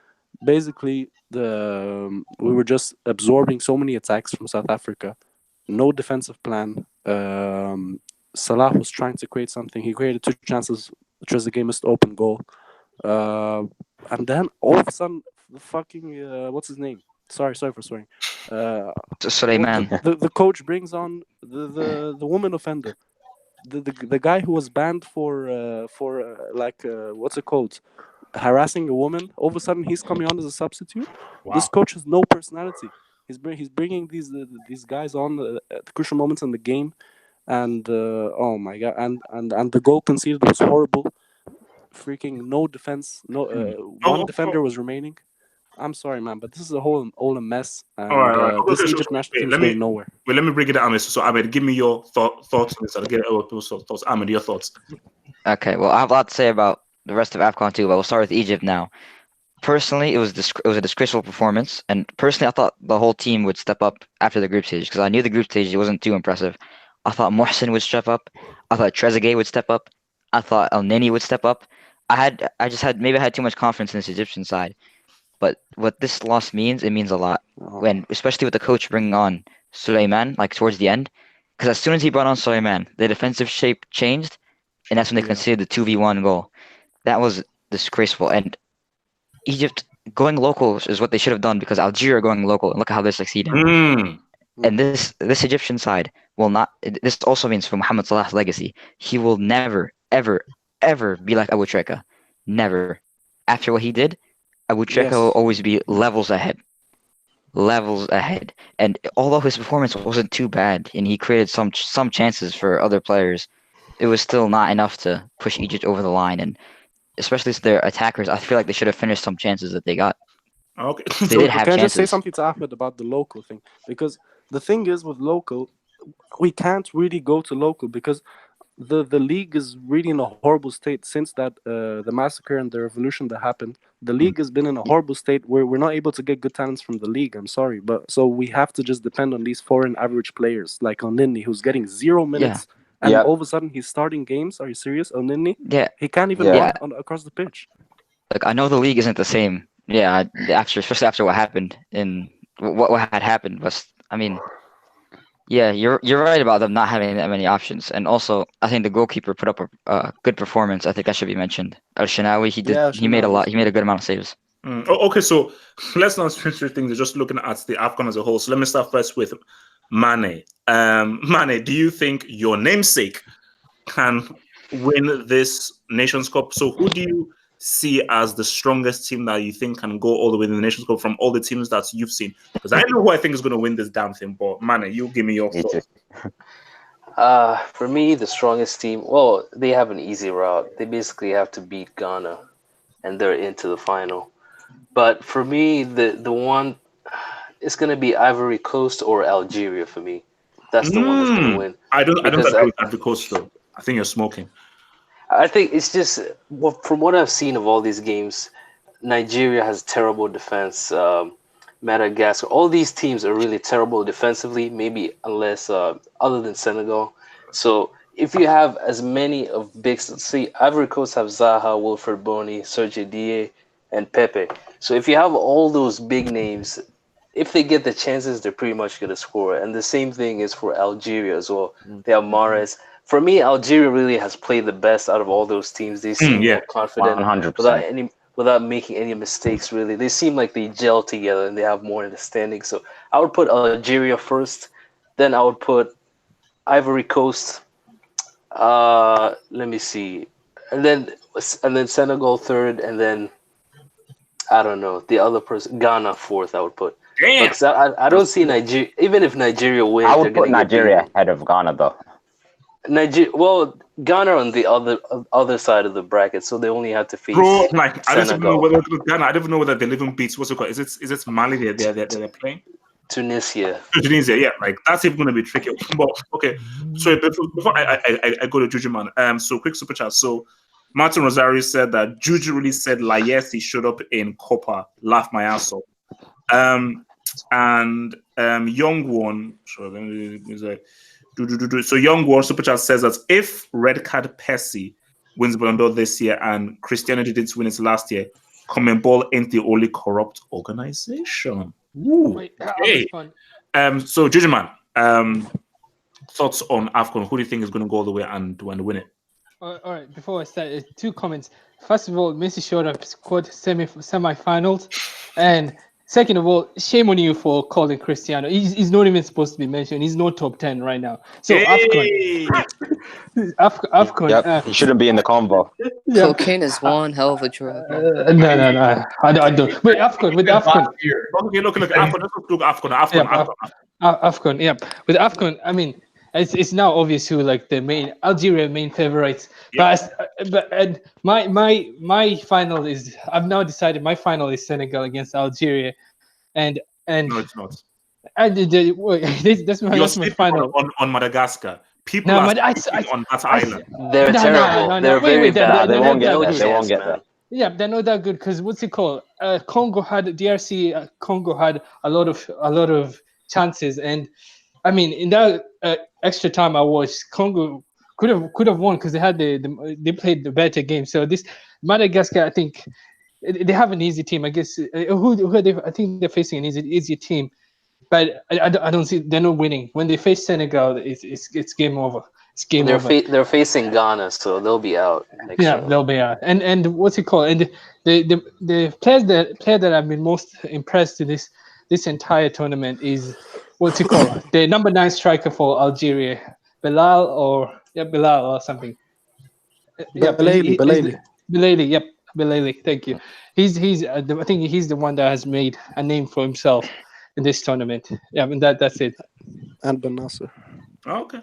basically we were just absorbing so many attacks from South Africa. No defensive plan. Salah was trying to create something. He created 2 chances. Trezeguet missed open goal. And then all of a sudden, the fucking what's his name? Sorry for swearing. Suleiman. The coach brings on the woman offender. The guy who was banned for what's it called? Harassing a woman. All of a sudden, he's coming on as a substitute. Wow. This coach has no personality. He's bringing these guys on at the crucial moments in the game, and oh my god! And the goal conceded was horrible. Freaking no defense. One defender was remaining. I'm sorry, man, but this is all a mess. And all right. This Egypt national team is going nowhere. Well, let me break it down, Ahmed. So, Ahmed, give me your thoughts on this. I'll get other people's thoughts. Ahmed, your thoughts. Okay, well, I have a lot to say about the rest of AFCON too, but we'll start with Egypt now. Personally, it was a disgraceful performance, and personally, I thought the whole team would step up after the group stage because I knew the group stage wasn't too impressive. I thought Mohsen would step up. I thought Trezeguet would step up. I thought El Neni would step up. I had too much confidence in this Egyptian side. But what this loss means, it means a lot. Especially with the coach bringing on Suleiman, like towards the end. Because as soon as he brought on Suleiman, the defensive shape changed, and that's when they conceded the 2v1 goal. That was disgraceful. And Egypt going local is what they should have done because Algeria are going local. And look at how they're succeeding. And this Egyptian side will not. This also means for Mohamed Salah's legacy, he will never, ever, ever be like Abu Treka. Never. After what he did, Abu Treka will always be levels ahead. And although his performance wasn't too bad and he created some chances for other players, it was still not enough to push Egypt over the line. And especially to their attackers, I feel like they should have finished some chances that they got. Okay. They did have chances. Can I just say something to Ahmed about the local thing? Because the thing is with local, we can't really go to local because the league is really in a horrible state since that the massacre and the revolution that happened. The league has been in a horrible state where we're not able to get good talents from the league. I'm sorry, but so we have to just depend on these foreign average players like El Nini, who's getting 0 minutes, and all of a sudden he's starting games. Are you serious, El Nini? Yeah, he can't even run across the pitch. Like, I know the league isn't the same. Yeah, especially after what happened in what had happened was, I mean, yeah, you're right about them not having that many options, and also I think the goalkeeper put up a good performance. I think that should be mentioned. Al Shanawi, he made a lot. He made a good amount of saves. Okay, so let's not switch things. Just looking at the AFCON as a whole. So let me start first with Mane. Mane, do you think your namesake can win this Nations Cup? So who do you see as the strongest team that you think can go all the way in the Nations Cup from all the teams that you've seen? Because I know who I think is going to win this damn thing, but Mane, you give me your thoughts. For me, the strongest team, well, they have an easy route. They basically have to beat Ghana, and they're into the final. But for me, the one, it's going to be Ivory Coast or Algeria for me. That's the one that's going to win. I don't agree with Ivory Coast, though. I think you're smoking. I think it's just, from what I've seen of all these games, Nigeria has terrible defense. Madagascar, all these teams are really terrible defensively, maybe unless other than Senegal. So if you have as many of big, see, Ivory Coast have Zaha, Wilfred Bony, Serge Die, and Pepe. So if you have all those big names, if they get the chances, they're pretty much going to score. And the same thing is for Algeria as well. They have Mahrez. For me, Algeria really has played the best out of all those teams. They seem more confident 100%. without making any mistakes, really. They seem like they gel together and they have more understanding. So I would put Algeria first. Then I would put Ivory Coast. Let me see. And then Senegal third. And then, I don't know, the other person, Ghana fourth, I would put. Damn. I don't see Nigeria, even if Nigeria wins. I would put Nigeria ahead of Ghana, though. Well, Ghana on the other side of the bracket, so they only have to face. Bro, like Senegal. I don't even know whether Ghana. I don't even know whether they live in beats. What's it called? Is it Mali? They're playing. Tunisia, yeah. Like that's even going to be tricky. But okay, so before I go to Juju man, so quick super chat. So Martin Rosario said that Juju really said he showed up in Copa. Laugh my ass off. And Young One. So let me So Young War Super Chat says that if Red Card Percy wins Ballon d'Or this year and Cristiano didn't win it last year, Conmebol ain't the only corrupt organization. Ooh, okay. So Juju man, thoughts on AFCON? Who do you think is going to go all the way and win it? All right. Before I start, 2 comments. First of all, Messi showed up squad semi-finals, and second of all, shame on you for calling Cristiano. He's not even supposed to be mentioned. He's not top 10 right now. So AFCON. Yep, he shouldn't be in the convo. Cocaine is one hell of a drug. No. I don't. Wait, AFCON. With AFCON. Okay, look. AFCON. Let's look AFCON. AFCON. Yeah. With AFCON, I mean, it's now obvious who like the main Algeria main favorites. Yeah. But my final is, I've now decided my final is Senegal against Algeria, and no, it's not. That's my final on Madagascar. People are on that island. They're terrible. They're very bad. They won't get there. Yeah, they're not that good because what's it called? DRC Congo had a lot of chances, and I mean in that extra time I watched, Congo could have won because they played the better game. So this Madagascar, I think they have an easy team. I guess who are they? I think they're facing an easy team, but I don't see they're not winning. When they face Senegal, it's game over. It's game over. They're facing Ghana, so they'll be out. They'll be out. And what's it called? And the player that I've been most impressed in this entire tournament is what's it called? The number 9 striker for Algeria, Bilal or something. Belaili. Yep, Belaili. Thank you. I think he's the one that has made a name for himself in this tournament. Yeah, and that's it. And Ben Nasser. Okay.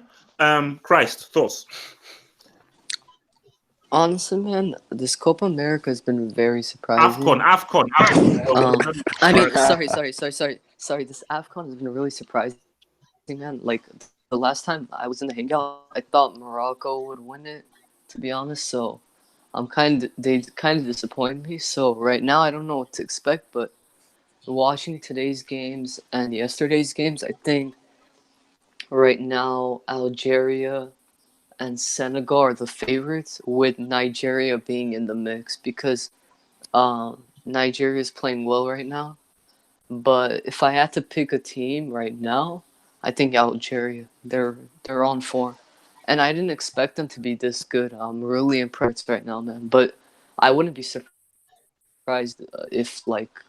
Christ, thoughts? Honestly, man, this Copa America has been very surprising. AFCON. I mean, sorry. This AFCON has been really surprising, man. Like, the last time I was in the Hangout, I thought Morocco would win it, to be honest. So they kind of disappointed me. So right now I don't know what to expect, but watching today's games and yesterday's games, I think right now Algeria and Senegal are the favorites, with Nigeria being in the mix because Nigeria is playing well right now. But if I had to pick a team right now, I think Algeria. They're on form, and I didn't expect them to be this good. I'm really impressed right now, man. But I wouldn't be surprised if like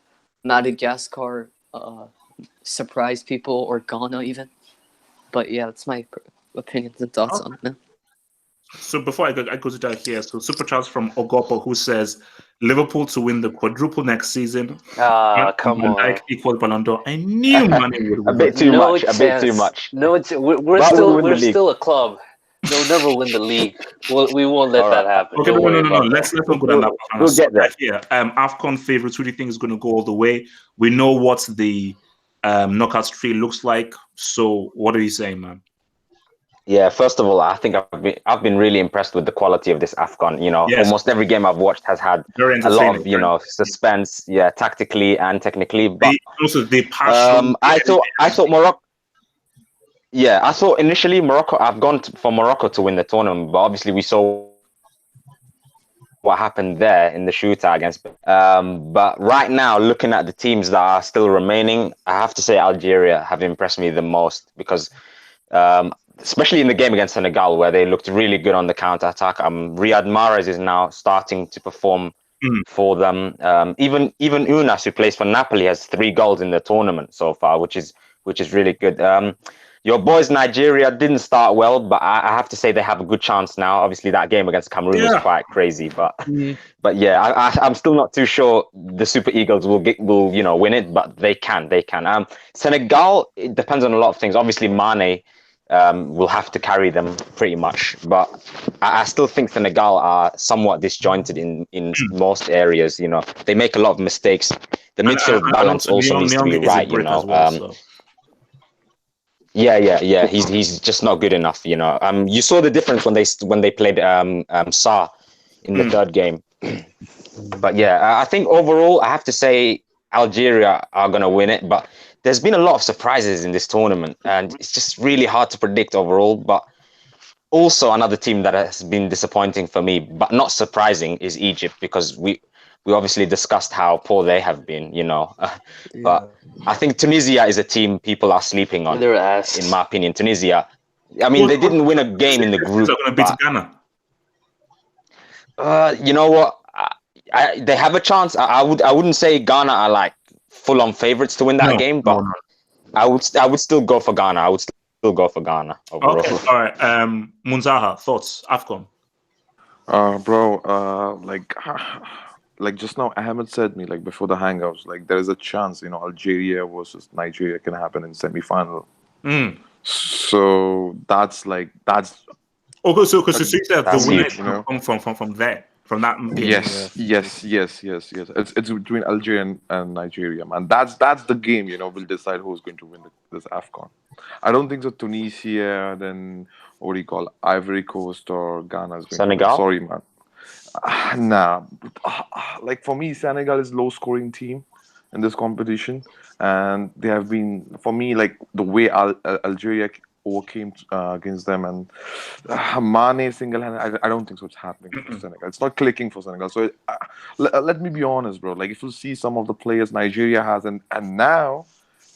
Madagascar surprised people, or Ghana even. But yeah, that's my opinions and thoughts on it, man. So before I go to that here, so Super Charles from Ogopo, who says Liverpool to win the quadruple next season. Come on. Equal Ballon d'Or. I knew Mane would win. A bit too much. A bit too much. No, we're still a club. They'll never win the league. We won't let that happen. Okay, no. Let's not go down that path. We'll get there. Here, AFCON favorites. Who do you think is going to go all the way? We know what the knockout tree looks like. So, what are you saying, man? Yeah, first of all, I think I've been really impressed with the quality of this AFCON. You know, almost every game I've watched has had a lot of suspense. Yeah, tactically and technically. But also the passion. I thought Morocco. Yeah, I thought initially Morocco. I've gone for Morocco to win the tournament, but obviously we saw what happened there in the shootout against. But right now, looking at the teams that are still remaining, I have to say Algeria have impressed me the most because. Especially in the game against Senegal, where they looked really good on the counter-attack. Riyad Mahrez is now starting to perform for them. Even Unas, who plays for Napoli, has 3 goals in the tournament so far, which is really good. Your boys Nigeria didn't start well, but I have to say they have a good chance now. Obviously, that game against Cameroon was quite crazy, but I'm still not too sure the Super Eagles will win it, but they can. Senegal, it depends on a lot of things. Obviously, Mane. Will have to carry them pretty much, but I still think Senegal are somewhat disjointed in most areas. You know, they make a lot of mistakes. The midfield balance also needs to be right. You know, yeah. He's just not good enough. You know, you saw the difference when they played Sa in the third game. But yeah, I think overall I have to say Algeria are gonna win it, but. There's been a lot of surprises in this tournament, and it's just really hard to predict overall. But also another team that has been disappointing for me, but not surprising, is Egypt, because we obviously discussed how poor they have been, you know. But I think Tunisia is a team people are sleeping on. Their ass. In my opinion, Tunisia. I mean, they didn't win a game in the group. They're going to beat Ghana. You know what? They have a chance. I wouldn't say Ghana are like full-on favorites to win that game, but I would still go for Ghana. I would still go for Ghana overall. Okay, all right. Munzaha, thoughts? AFCON. Bro, like just now Ahmed said me, like before the hangouts, like there is a chance, you know, Algeria versus Nigeria can happen in semi-final. So that's okay. So because the winner is come from there. From that yes. It's between Algeria and Nigeria, man. That's the game, you know, will decide who's going to win this AFCON. I don't think so. Tunisia, then what do you call Ivory Coast or Ghana is going Senegal? To win. Sorry, man. Nah. Like for me, Senegal is low scoring team in this competition, and they have been, for me, like the way Algeria overcame against them, and Mane single-handed, I don't think so it's happening for Senegal. It's not clicking for Senegal. So let me be honest, bro. Like if you see some of the players Nigeria has, and now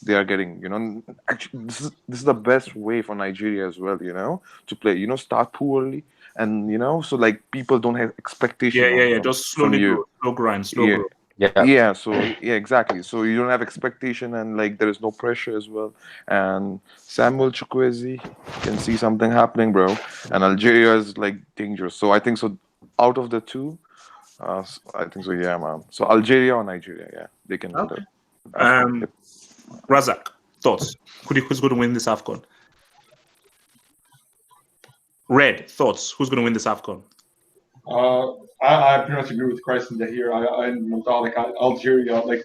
they are getting, you know, actually this is the best way for Nigeria as well, you know, to play. You know, start poorly, and you know, so like people don't have expectation. Yeah. Just slowly grow, slow grind, slow grow. Yeah. So exactly. So you don't have expectation, and like there is no pressure as well. And Samuel Chukwueze can see something happening, bro. And Algeria is like dangerous. So I think so. Out of the two, I think so. Yeah, man. So Algeria or Nigeria, they can. Okay. Razak, thoughts? Who's going to win this AFCON? Red, thoughts? Who's going to win this AFCON? I pretty much agree with Christ here. Algeria, like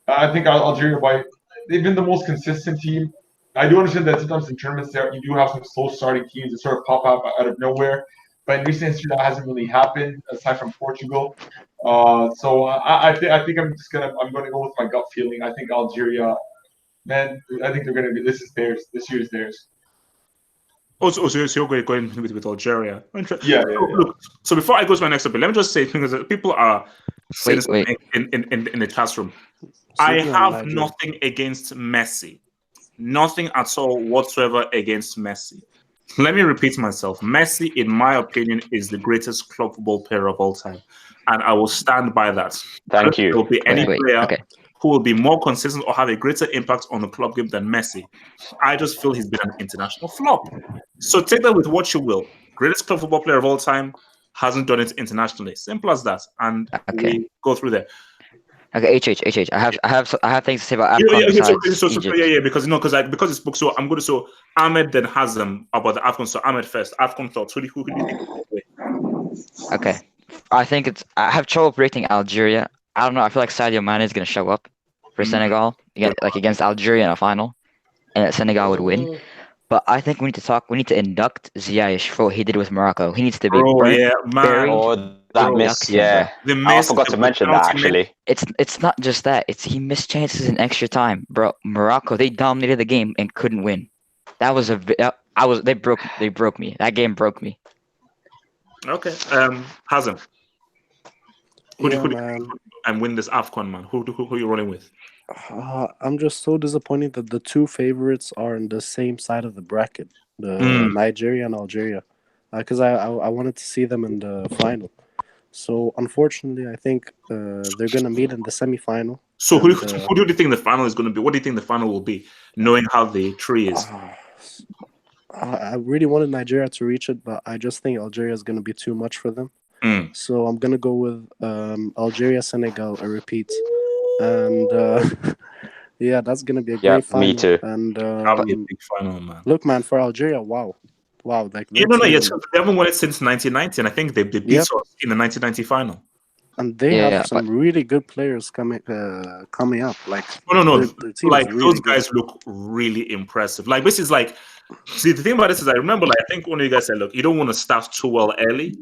I think Algeria they've been the most consistent team. I do understand that sometimes in tournaments there you do have some slow starting teams that sort of pop up out of nowhere, but in recent history that hasn't really happened aside from Portugal. So I think I'm going to go with my gut feeling. I think Algeria, man, I think they're going to be. This is theirs. This year's theirs. Also, so you're going with Algeria. Yeah. Look, so before I go to my next topic, let me just say because people are saying in the classroom. I have nothing against Messi. Nothing at all whatsoever against Messi. Let me repeat myself. Messi, in my opinion, is the greatest club football player of all time. And I will stand by that. Thank you. There will be any player who will be more consistent or have a greater impact on the club game than Messi. I just feel he's been an international flop. So take that with what you will. Greatest club football player of all time hasn't done it internationally. Simple as that. And we go through there. Okay, HH. I have things to say about AFCON because it's booked. So I'm going to so Ahmed then has them about the AFCON. So Ahmed first. AFCON thoughts. Who do you think? Okay, I have trouble predicting Algeria. I don't know. I feel like Sadio Mane is going to show up for Senegal against Algeria in a final, and Senegal would win. But I think we need to induct Ziyech for what he did with Morocco. He needs to be buried. That miss, I forgot to mention that actually. It's not just that. He missed chances in extra time, bro. Morocco, they dominated the game and couldn't win. They broke me. That game broke me. Okay, Hazem. Who and win this AFCON, man? Who are you running with? I'm just so disappointed that the two favorites are on the same side of the bracket, Nigeria and Algeria, because I wanted to see them in the final. So unfortunately, I think they're gonna meet in the semifinal. So who do you think the final is gonna be? What do you think the final will be? Knowing how the tree is. I really wanted Nigeria to reach it, but I just think Algeria is gonna be too much for them. So I'm gonna go with Algeria, Senegal, a repeat, and yeah, that's gonna be a great final. Me too. And that'll be a big final, man. Look, man, for Algeria, wow, like yes, they haven't won it since 1990, and I think they beat us in the 1990 final. And they have some really good players coming up. Like those guys look really impressive. Like this is like, see, the thing about this is I remember I think one of you guys said, look, you don't want to start too well early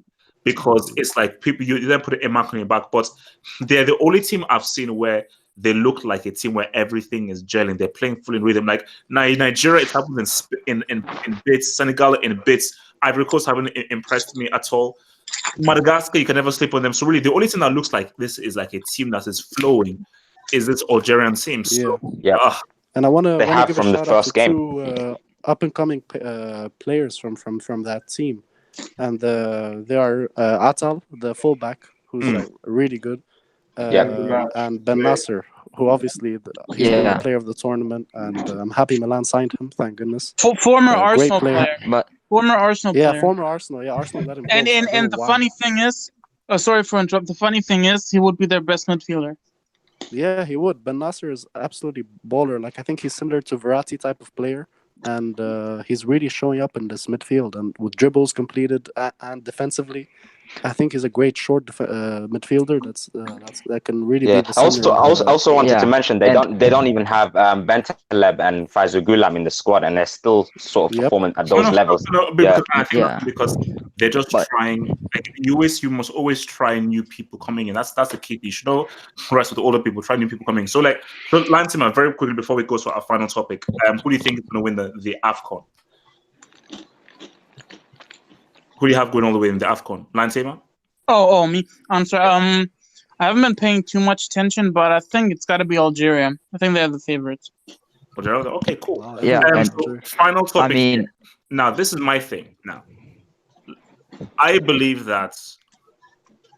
because it's like people you then put a mark on your back. But they're the only team I've seen where they look like a team where everything is gelling. They're playing full in rhythm. Like Nigeria, it happens in bits. Senegal in bits. Ivory Coast haven't impressed me at all. Madagascar, you can never sleep on them. So really, the only thing that looks like this is like a team that is flowing is this Algerian team. So, and I want to give a from the shout first out to game. two up and coming players from that team, and they are Atal, the fullback, who's like really good. And Ben Nasser, who obviously he's been the player of the tournament, and I'm happy Milan signed him. Thank goodness. Former Arsenal player. Former Arsenal player. Former Arsenal. Yeah, Arsenal let him go. And the funny thing is, sorry for interrupting. The funny thing is, he would be their best midfielder. Yeah, he would. Ben Nasser is absolutely baller. Like I think he's similar to Verratti type of player, and he's really showing up in this midfield and with dribbles completed and defensively. I think he's a great short midfielder. That can really be the center. I also wanted to mention they don't even have Bentaleb and Faisal Ghulam in the squad, and they're still sort of performing at those levels. Because they're just trying. Like, you must always try new people coming in. That's the key. You should know rest with the older people. Try new people coming in. So Lantima, very quickly before we go to our final topic, who do you think is going to win the AFCON? Who do you have going all the way in the AFCON? Lansema? Me. I'm sorry. I haven't been paying too much attention, but I think it's got to be Algeria. I think they're the favorites. Algeria? Okay, cool. Final topic. I mean, now this is my thing. Now, I believe that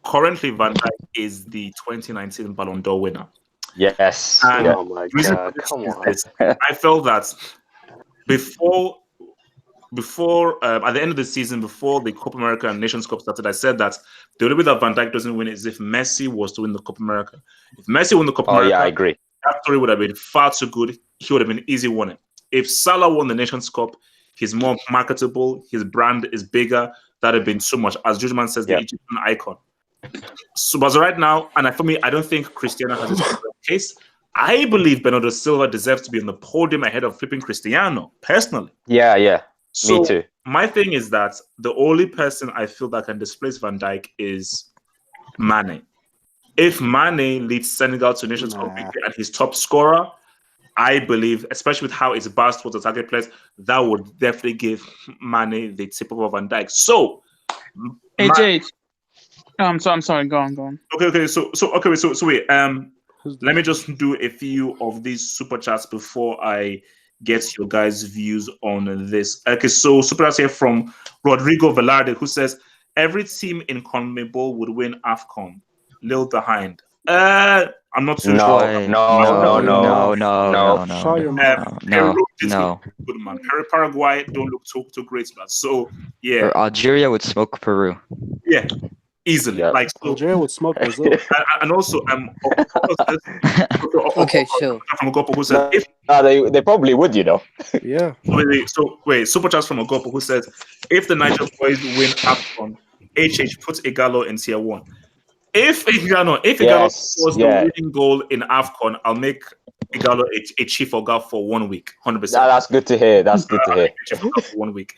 currently Van Dijk is the 2019 Ballon d'Or winner. Yes. And oh my God! Come on. I felt that before at the end of the season, before the Copa America and Nations Cup started, I said that the only way that Van Dijk doesn't win is if Messi was to win the Copa America. If Messi won the Copa America, I agree. That story would have been far too good. He would have been easy winning. If Salah won the Nations Cup, he's more marketable. His brand is bigger. That would have been so much. As Judgman says, the Egyptian icon. So, but right now, and for me, I don't think Cristiano has his case. I believe Bernardo Silva deserves to be on the podium ahead of flipping Cristiano, personally. Yeah. So Me too. my thing is that the only person I feel that can displace Van Dijk is Mane. If Mane leads Senegal to Nations Cup victory and he's top scorer, I believe, especially with how it's biased towards the target players, that would definitely give Mane the tip over Van Dijk. So, HH. I'm sorry. Go on. Okay. So wait. Let me just do a few of these super chats before I get your guys' views on this. Okay, so super chats here from Rodrigo Velarde, who says every team in Conmebol would win AFCON. Little behind. I'm not too sure. No. Good man. Paraguay don't look too great, man. So yeah. Or Algeria would smoke Peru. Yeah. Easily, Yeah. Algeria would smoke Brazil. And also, Okay, chill. From Ogopo, who says if they probably would, you know. Yeah. Wait, super chat from Ogopo, who says if the Niger boys win AFCON, HH puts Igalo in tier 1. If Igalo scores the winning goal in AFCON, I'll make Igalo a chief Oga for 1 week, 100%. That's good to hear. Chief Oga for 1 week.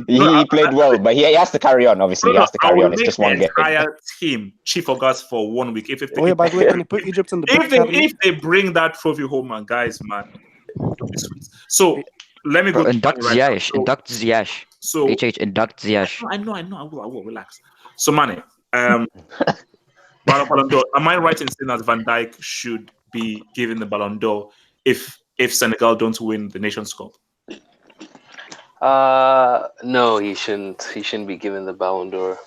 He played well, but he has to carry on. Obviously, he has to carry on. It's just one game. Entire team chief Ogas for 1 week. By the way, can you put Egypt in the if they bring that trophy home, man, guys, man, so let me go. Induct Ziyech. Induct Ziyech. So HH induct Ziyech. I know. I will relax. So, Mane, Ballon d'Or. Am I right in saying that Van Dijk should be given the Ballon d'Or if Senegal don't win the Nations Cup? No, he shouldn't. He shouldn't be given the Ballon d'Or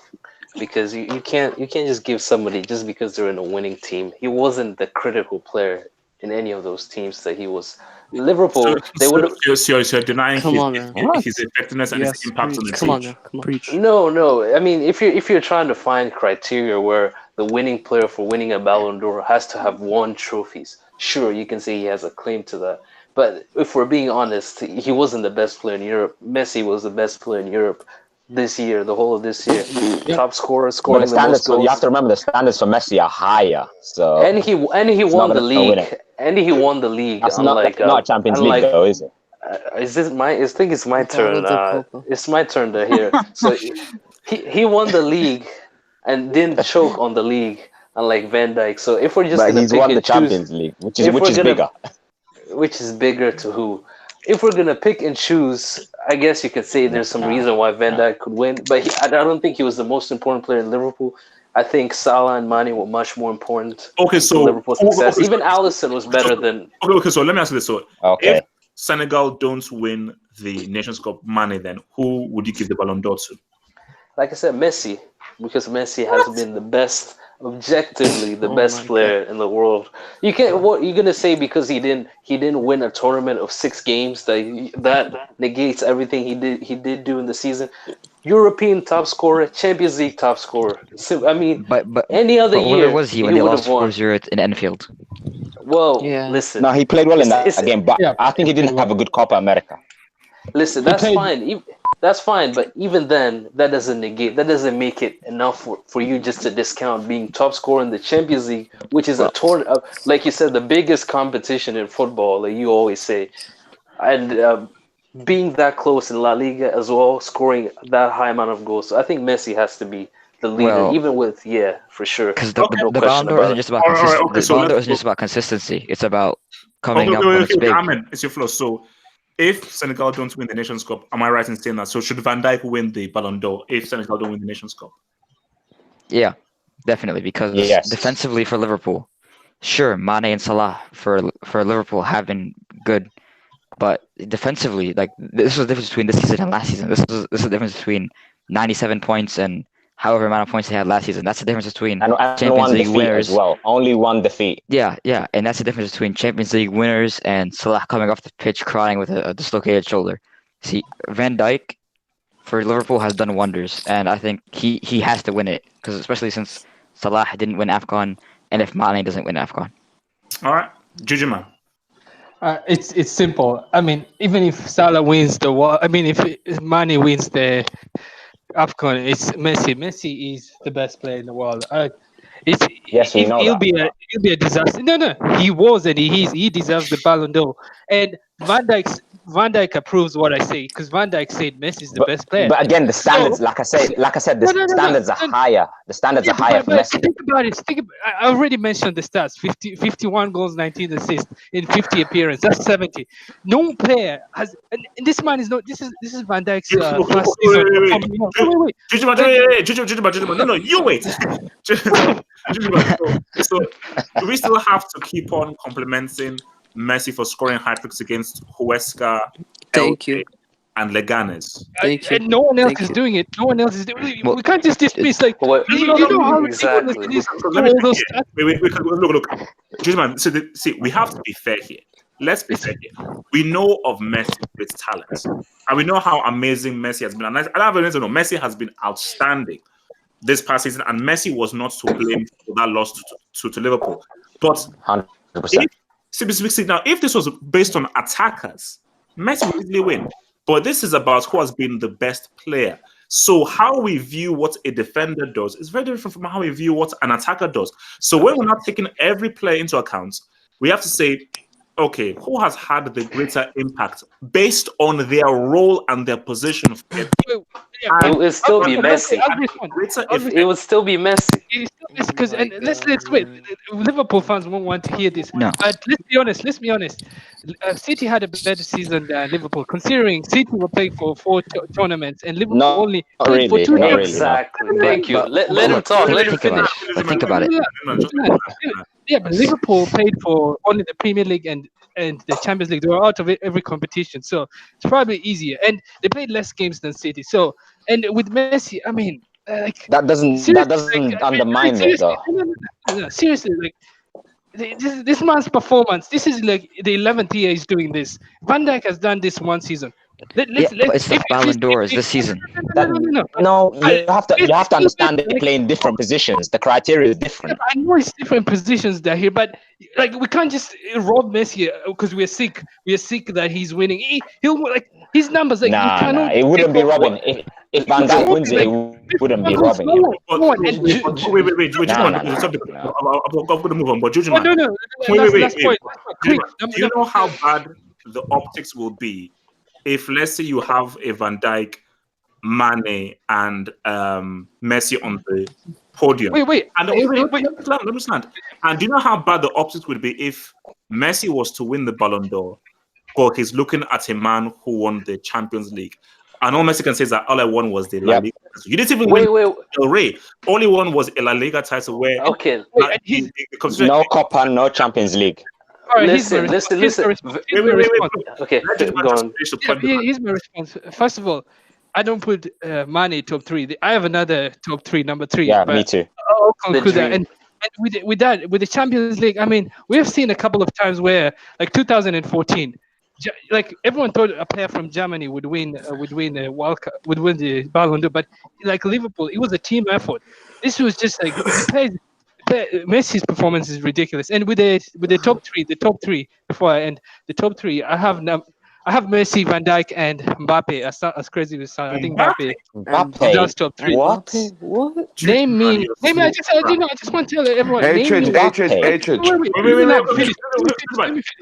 because you can't just give somebody just because they're in a winning team. He wasn't the critical player in any of those teams that he was. Liverpool, they would have. You're denying his effectiveness and his impact on the team. Preach. No. I mean, if you're trying to find criteria where the winning player for winning a Ballon d'Or has to have won trophies, sure, you can say he has a claim to that. But if we're being honest, he wasn't the best player in Europe. Messi was the best player in Europe this year, the whole of this year. Top scorer, scoring the most goals. You have to remember the standards for Messi are higher. So and he won the league. And he won the league. That's not a Champions League, though, is it? I think it's my turn. It's my turn to hear. So he won the league and didn't choke on the league, unlike Van Dijk. So if we're just he's won the Champions League, which is bigger. Which is bigger to who? If we're gonna pick and choose, I guess you could say there's some reason why Van Dijk could win, but I don't think he was the most important player in Liverpool. I think Salah and Mane were much more important. Okay, so Liverpool's success. Even Alisson was better than. Okay. So let me ask you this: if Senegal don't win the Nations Cup, Mane, then who would you give the Ballon d'Or to? Like I said, Messi, because Messi has been the best. Objectively the best player in the world. You can't. What you're gonna say because he didn't win a tournament of 6 games that negates everything he did do in the season. European top scorer, Champions League top scorer. So, I mean, but any other year, where was he when they lost 4-0 in Enfield? Well, listen. No, he played well in that game, but I think he didn't have a good Copa America. Listen, that's fine. That's fine, but even then, that doesn't make it enough for you just to discount being top scorer in the Champions League, which is a tournament, like you said, the biggest competition in football, like you always say, and being that close in La Liga as well, scoring that high amount of goals. So I think Messi has to be the leader, even with for sure. Because the Ballon d'Or isn't just about consistency. The Ballon d'Or isn't just about consistency. It's about coming up when it's big. Amen. It's your flow. So, if Senegal don't win the Nations Cup, am I right in saying that? So should Van Dijk win the Ballon d'Or if Senegal don't win the Nations Cup? Yeah, definitely. Because defensively for Liverpool, sure, Mane and Salah for Liverpool have been good, but defensively, like this was the difference between this season and last season. This is the difference between 97 points and however amount of points they had last season. That's the difference between Champions League winners. As well. Only one defeat. Yeah, and that's the difference between Champions League winners and Salah coming off the pitch crying with a dislocated shoulder. See, Van Dijk for Liverpool has done wonders, and I think he has to win it, because especially since Salah didn't win AFCON, and if Mane doesn't win AFCON. All right, Jujima. It's simple. I mean, even if Salah wins if Mane wins the AFCON, it's Messi. Messi is the best player in the world. Know He'll that. be a disaster. No, he was and he deserves the Ballon d'Or. And Van Dijk approves what I say because Van Dijk said Messi is the best player. But again, the standards, So, like I said, the standards are higher. The standards are higher for Messi. Think about it. I already mentioned the stats: 51 goals, 19 assists in 50 appearances. That's 70. No player has, and this man is not. This is Van Dijk's first season. No, you wait. So we still have to keep on complimenting Messi for scoring hat-tricks against Huesca, Thank you. and Leganes. And no one else is doing it. No one else is doing it. We can't just dismiss like you know how ridiculous it is. All those stats. Look. Gentlemen, see, we have to be fair here. Let's be fair here. We know of Messi's talents, and we know how amazing Messi has been. And I have to know Messi has been outstanding this past season, and Messi was not to blame for that loss to Liverpool. But 100%. If this was based on attackers, Messi would easily win. But this is about who has been the best player. So how we view what a defender does is very different from how we view what an attacker does. So when we're not taking every player into account, we have to say, okay, who has had the greater impact based on their role and their position? It will still be Messi. It will still be Messi. Because let's wait. Liverpool fans won't want to hear this. No. But let's be honest. City had a better season than Liverpool, considering City were playing for 4 tournaments and Liverpool only played for 2 games. Exactly. Thank you. Let him talk. Let him finish. Think about it. Yeah, but Liverpool played for only the Premier League and the Champions League. They were out of every competition, so it's probably easier. And they played less games than City. So, and with Messi, I mean, like that doesn't undermine it though. No, seriously, like this man's performance. This is like the 11th year he's doing this. Van Dijk has done this one season. But it's the Ballon d'Or this season. No, you have to understand they play in different positions. The criteria is different. Yeah, I know it's different positions that here, but like we can't just rob Messi because we're sick. We're sick that he's winning. He'll like his numbers. Like nah, it wouldn't be robbing. If Van Dijk wins it, it wouldn't be robbing him. Wait. I'm gonna move on. But Jujima, do you know how bad the optics will be if, let's say, you have a Van Dijk, Mane, and Messi on the podium? Wait. Understand. And do you know how bad the optics would be if Messi was to win the Ballon d'Or, but he's looking at a man who won the Champions League? And all Messi can say is that all I won was the La Liga. You didn't even win El Rey. Only one was a La Liga title where no Copa, no Champions League. Right, listen. Wait. Okay, go on. Here's my response. First of all, I don't put Mane top 3. I have another top 3, number 3. Yeah, me too. I'll conclude that. And with the Champions League, I mean, we have seen a couple of times where, like 2014, like everyone thought a player from Germany would win the World Cup, would win the Ballon d'Or, but like Liverpool, it was a team effort. This was just like Messi's performance is ridiculous. And with the top 3 before I end, the top 3, I have Messi, Van Dijk, and Mbappe. As crazy as I think Mbappe does top 3. What? Name me. I just want to tell everyone. Wait,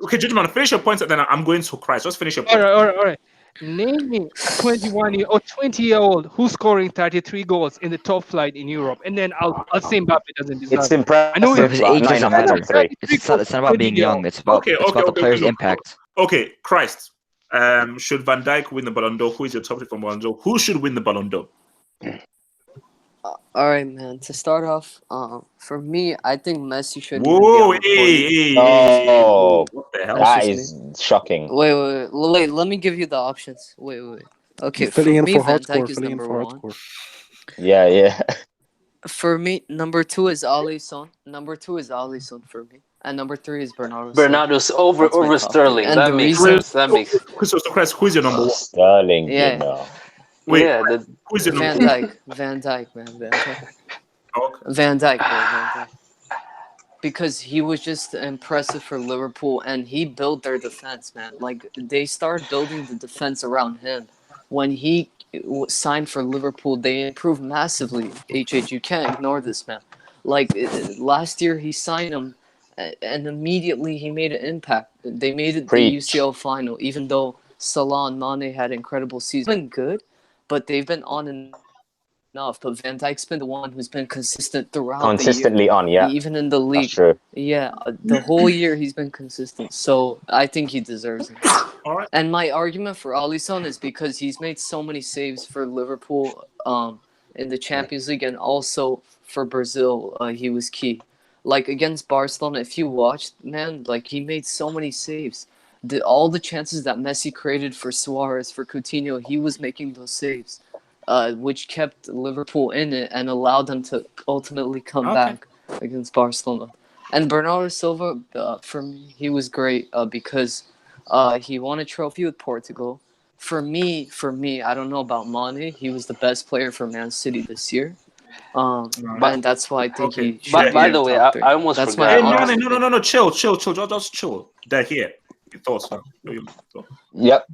okay, gentlemen, finish your points, and then I'm going to Christ. Just finish your point. All right. Name me 21 or 20-year-old who's scoring 33 goals in the top flight in Europe, and then I'll say Mbappe doesn't deserve. It's impressive. I know his age doesn't matter. It's not about being young. It's about the player's impact. Okay, Christ. Should Van Dijk win the Ballon d'Or? Who is your top 3 for Ballon d'Or? Who should win the Ballon d'Or? All right, man. To start off, for me, I think Messi should. Whoa! What the hell? That is shocking. Wait. Let me give you the options. Wait. Okay, for me, Van Dijk is number 1. Yeah. For me, number 2 is Alisson. Number 2 is Alisson for me. And number 3 is Bernardo. Bernardo's over Sterling. And that makes sense. That makes sense. Chris, who's your number 1? Sterling. Yeah. Wait, yeah, who's your Van number 1? Van Dijk, man. Okay. Van Dijk. Because he was just impressive for Liverpool, and he built their defense, man. Like, they started building the defense around him. When he signed for Liverpool, they improved massively. You can't ignore this, man. Like last year, he signed him, and immediately he made an impact. They made it the UCL final, even though Salah and Mane had incredible seasons. They've been good, but they've been on and off. But Van Dijk's been the one who's been consistent throughout consistently the year. on, yeah. Even in the league. That's true. Yeah, the whole year he's been consistent. So I think he deserves it. All right. And my argument for Alisson is because he's made so many saves for Liverpool in the Champions League, and also for Brazil, he was key. Like against Barcelona, if you watched, man, like he made so many saves. All the chances that Messi created for Suarez, for Coutinho, he was making those saves, which kept Liverpool in it and allowed them to ultimately come back against Barcelona. And Bernardo Silva, for me, he was great because he won a trophy with Portugal. For me, I don't know about Mane. He was the best player for Man City this year. And that's why I think he should By be the in way, top three. I almost That's forgot. my No, chill. Just chill. They're here. Your thoughts, man. Yep.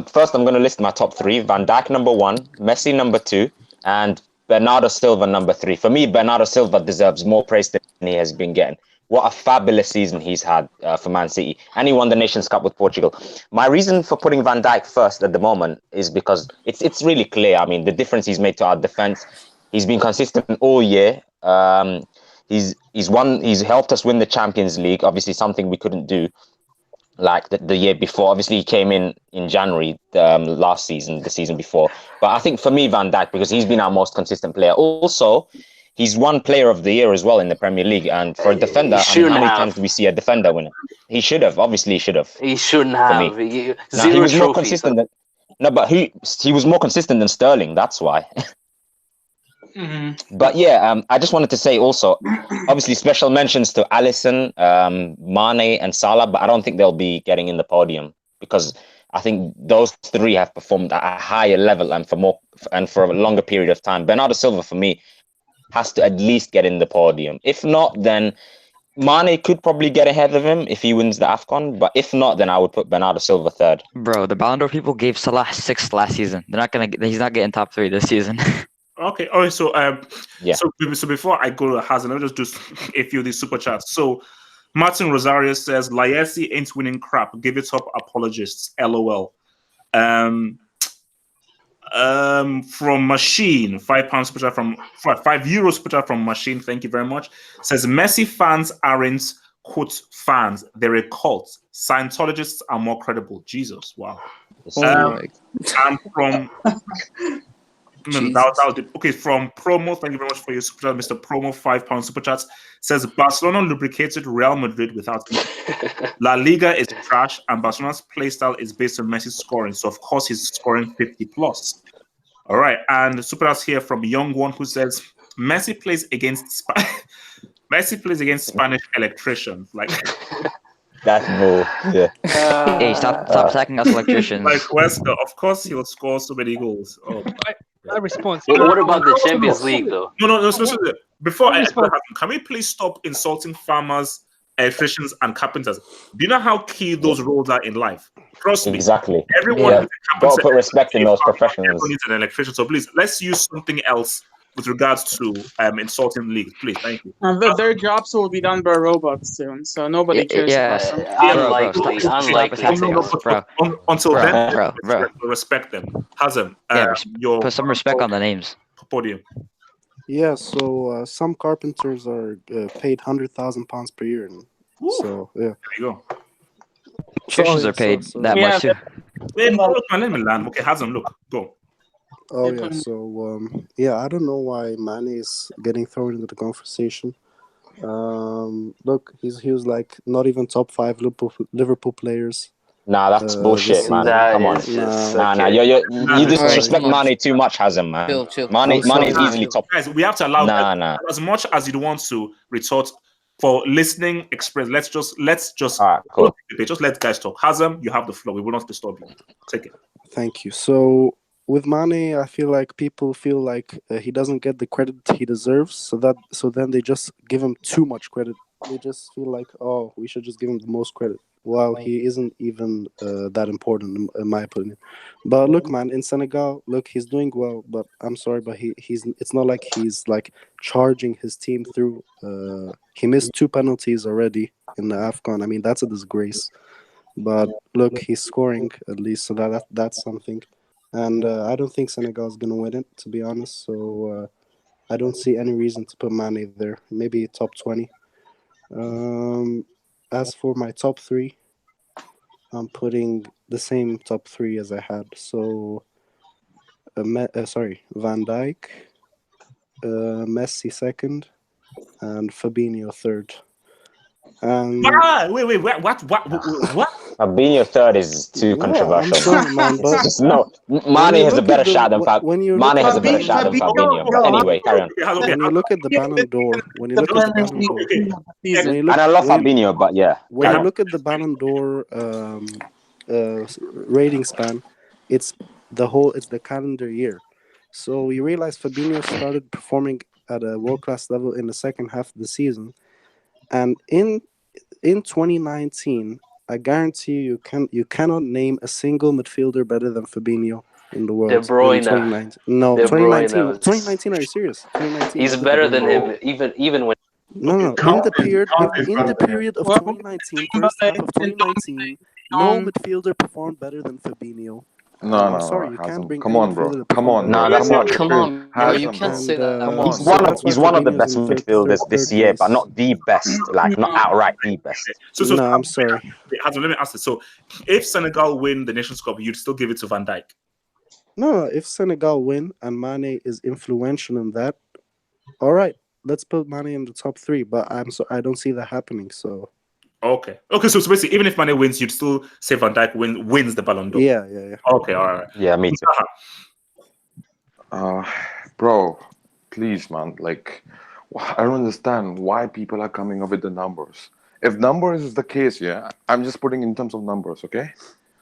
First, I'm going to list my top three. Van Dijk, number one. Messi, number two. And Bernardo Silva, number three. For me, Bernardo Silva deserves more praise than he has been getting. What a fabulous season he's had for Man City. And he won the Nations Cup with Portugal. My reason for putting Van Dijk first at the moment is because it's really clear. I mean, the difference he's made to our defense. He's been consistent all year. He's helped us win the Champions League. Obviously, something we couldn't do like the year before. Obviously, he came in January last season, the season before. But I think for me, Van Dijk, because he's been our most consistent player. Also, he's won Player of the Year as well in the Premier League. And for a defender, I mean, how many times do we see a defender win it? He should have. Obviously, he should have. He shouldn't have. He was more consistent than. No, but he was more consistent than Sterling. That's why. Mm-hmm. But yeah, I just wanted to say also, obviously, special mentions to Alisson, Mane, and Salah, but I don't think they'll be getting in the podium because I think those three have performed at a higher level and for a longer period of time. Bernardo Silva, for me, has to at least get in the podium. If not, then Mane could probably get ahead of him if he wins the AFCON. But if not, then I would put Bernardo Silva third. Bro, the Ballon d'Or people gave Salah sixth last season. He's not getting top three this season. Okay. All right. So, So before I go to Hazard, let me just do a few of these super chats. So, Martin Rosario says, "Laessi ain't winning crap. Give it up, apologists. LOL." From Machine, £5 super chat from €5 super chat from Machine. Thank you very much. Says Messi fans aren't quote fans; they're a cult. Scientologists are more credible. Jesus, wow. And from. Okay, from Promo, thank you very much for your super chat, Mr. Promo, £5 super chats. Says Barcelona lubricated Real Madrid without Messi. La Liga is trash, and Barcelona's play style is based on Messi's scoring. So of course he's scoring 50 plus. All right, and the super chats here from Young One who says Messi plays against Spanish electricians. Like that's bull. Yeah. Hey, stop attacking us electricians. Like Wesker, of course he'll score so many goals. Oh. My response. What about the Champions League, though? No. Before can we please stop insulting farmers, electricians, and carpenters? Do you know how key those roles are in life? Trust me. Exactly. Everyone got to put respect in those professionals. Everyone needs an electrician. So please, let's use something else with regards to insulting leagues. Please, thank you. Their jobs will be done by robots soon, so nobody cares about them. Unlikely. Until then, respect them. Hazem, put some respect on the names. Podium. Yeah, so some carpenters are paid £100,000 per year. So yeah. There you go. Electricians are paid that much too. Wait, look, let me land. Okay, Hazem, look, go. Oh yeah, so I don't know why Mane is getting thrown into the conversation. Look, he was like not even top 5 Liverpool players. Nah, that's bullshit, man. Come on. Nah. You disrespect Mane too much, Hazem, man. Chill. Mane is easily top. Guys, we have to allow as much as you want to retort for listening experience. Let's just all right, cool. Just let guys talk. Hazem, you have the floor. We will not disturb you. Take it. Thank you. So with Mane, I feel like people feel like he doesn't get the credit he deserves. So then they just give him too much credit they just feel like, oh, we should just give him the most credit. Wow, he isn't even that important in my opinion. But look, man, in Senegal, look, he's doing well. But I'm sorry, but he's. It's not like he's like charging his team through. He missed 2 penalties already in the AFCON. I mean, that's a disgrace. But look, he's scoring at least, so that's something. And I don't think Senegal's gonna win it, to be honest. So I don't see any reason to put Mane there. Maybe top 20. Um, as for my top three, I'm putting the same top three as I had. So, Van Dijk, Messi second, and Fabinho third. And wait, what? Fabinho third is too yeah, controversial. I'm sorry, man, It's but just no. Mane has a better shot than Fabinho. Mane has a better shot than Fabinho. But anyway, carry on. when you look at the Ballon d'Or, when you look at the Ballon d'Or, And I love Fabinho, but yeah. when you look at the Ballon d'Or rating span, it's the calendar year. So you realize Fabinho started performing at a world class level in the second half of the season, and in 2019, I guarantee you cannot name a single midfielder better than Fabinho in the world. De Bruyne. In 2019. No, 2019. 2019. Are you serious? 2019. He's better than him, even when. No. In the period of 2019, first half of 2019, no midfielder performed better than Fabinho. No, I'm sorry, you can't bring come any on, bro. midfielder that Come performed on. No, better that's than not Fabinho. Come true. on, bro. You Hassan, can't bro. say that. Come He's on. one of that's why he's one of the Fabinho's best in midfielders this third year, but place. not the best. Like not outright the best. So No, I'm sorry. Hazard, let me ask this. So, if Senegal win the Nations Cup, you'd still give it to Van Dijk? No, if Senegal win and Mane is influential in that, all right, let's put Mane in the top three. But I don't see that happening. So Okay. So basically, even if Mane wins, you'd still say Van Dijk wins the Ballon d'Or. yeah. Okay, all right. Yeah, me too. Bro, please, man. Like, I don't understand why people are coming up with the numbers. If numbers is the case, yeah, I'm just putting in terms of numbers, okay?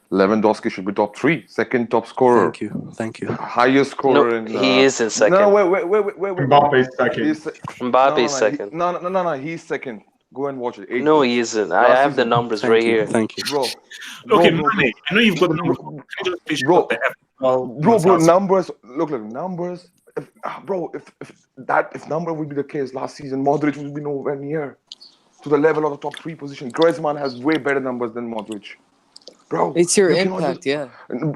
Lewandowski should be top 3, second top scorer. Thank you. Highest scorer in. He is in second. No, wait. Mbappe's second. Mbappe's second. No, he's second. Go and watch it. No, he isn't. I have the numbers right here. Thank you, bro. Okay, Mane, I know you've got the numbers. Bro, numbers. Look, numbers. If number would be the case last season, Modric would be nowhere near to the level of the top 3 position. Griezmann has way better numbers than Modric. Bro, it's your impact, yeah.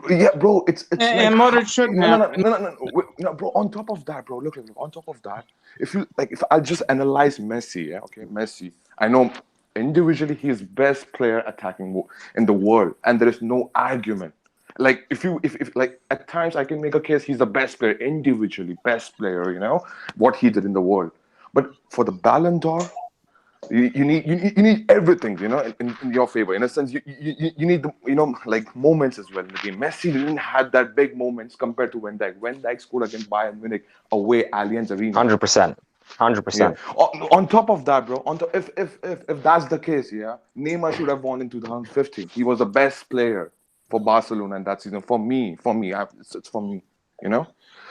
Yeah, bro, it's and like Modric shouldn't no, bro. On top of that, bro, look, on top of that, if I just analyze Messi, yeah, okay, Messi, I know individually he is best player attacking in the world, and there is no argument. Like if like at times I can make a case he's the best player individually, best player, you know what he did in the world. But for the Ballon d'Or, you need everything, you know, in your favor. In a sense, you need the, you know, like moments as well in the game. Messi didn't have that big moments compared to Van Dijk. Van Dijk scored against Bayern Munich away Allianz Arena. 100%. On top of that, bro. If that's the case, yeah, Neymar should have won in 2015. He was the best player for Barcelona in that season. For me, it's for me, you know.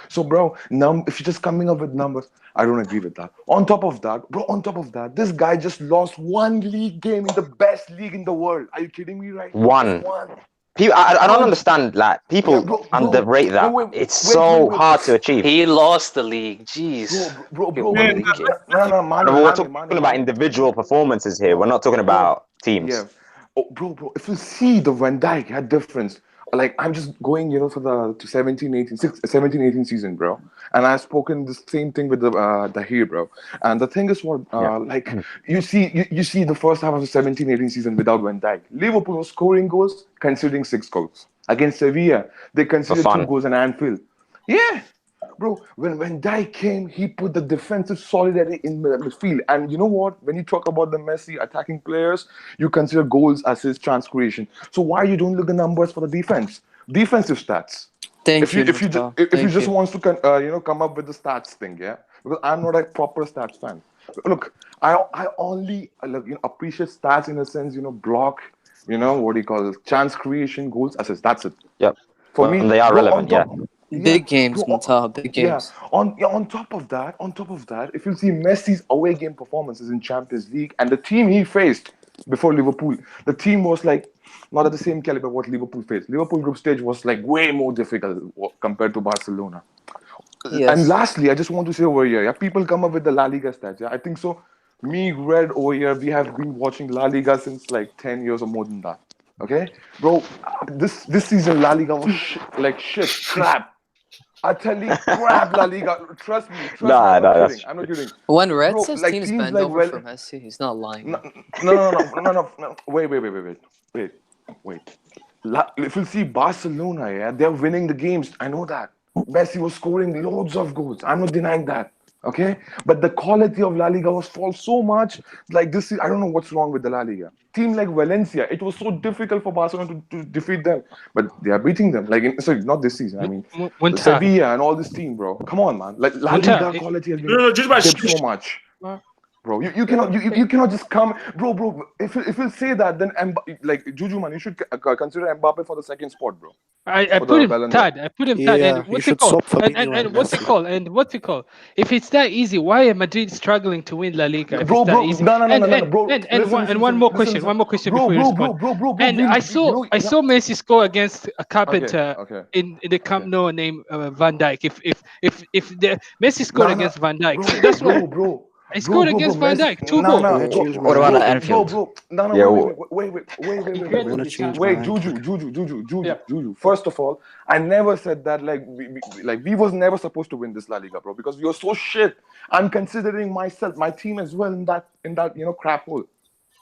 So, bro, if you're just coming up with numbers, I don't agree with that. On top of that, this guy just lost 1 league game in the best league in the world. Are you kidding me, right? One. People, I don't understand. Like people underrate that. It's so hard to achieve. He lost the league. Jeez. Bro. No, we're talking about individual performances here. We're not talking about teams. Yeah. Oh, bro. If you see the Van Dijk had difference. Like, I'm just going, you know, for the 17-18 season, bro. And I've spoken the same thing with the here, bro. And the thing is what, like, you see the first half of the 17-18 season without Van Dijk. Liverpool was scoring goals, conceding 6 goals. Against Sevilla, they conceded 2 goals in Anfield. Yeah. Bro, when Van Dijk came, he put the defensive solidity in the midfield. And you know what? When you talk about the Messi attacking players, you consider goals, assists, chance creation. So why you don't look at numbers for the defensive stats? If you just want to come up with the stats thing, yeah. Because I'm not a proper stats fan. Look, I only appreciate stats in a sense, you know, block, you know, what do you call it? Chance creation, goals, assists. That's it. Yep. For me, and they are relevant. Big games, Mutal. Big games. On top of that, if you see Messi's away game performances in Champions League and the team he faced before Liverpool, the team was like not at the same caliber what Liverpool faced. Liverpool group stage was like way more difficult compared to Barcelona. Yes. And lastly, I just want to say over here, people come up with the La Liga stats. I think so. Me, Red, over here, we have been watching La Liga since like 10 years or more than that. Okay, bro, this season La Liga was shit, crap. I tell you, crap La Liga. Trust me. I'm not kidding. When Red says like, teams bend over for Messi, he's not lying. No. Wait. If you see Barcelona, they're winning the games. I know that. Messi was scoring loads of goals. I'm not denying that. Okay, but the quality of La Liga was fall so much. Like this, I don't know what's wrong with the La Liga. Team like Valencia, it was so difficult for Barcelona to defeat them, but they are beating them. Sorry, not this season. I mean, Sevilla and all this team, bro. Come on, man. Like La Liga quality has been dipped so much. Bro, you cannot just come, bro. If you say that, then like Juju, man, you should consider Mbappe for the second spot, bro. I put him third. And what's it called? And what's it called? If it's that easy, why are Madrid struggling to win La Liga? If it's that easy? And one more question before you respond. And I saw Messi score against a Carpenter in the Camp Nou named Van Dijk. If the Messi scored against Van Dijk, so that's what, bro. I scored against Van Dijk, 2 goals. What about Anfield? Wait, Juju. First of all, I never said that we was never supposed to win this La Liga, bro, because we were so shit. I'm considering myself, my team as well in that crap hole.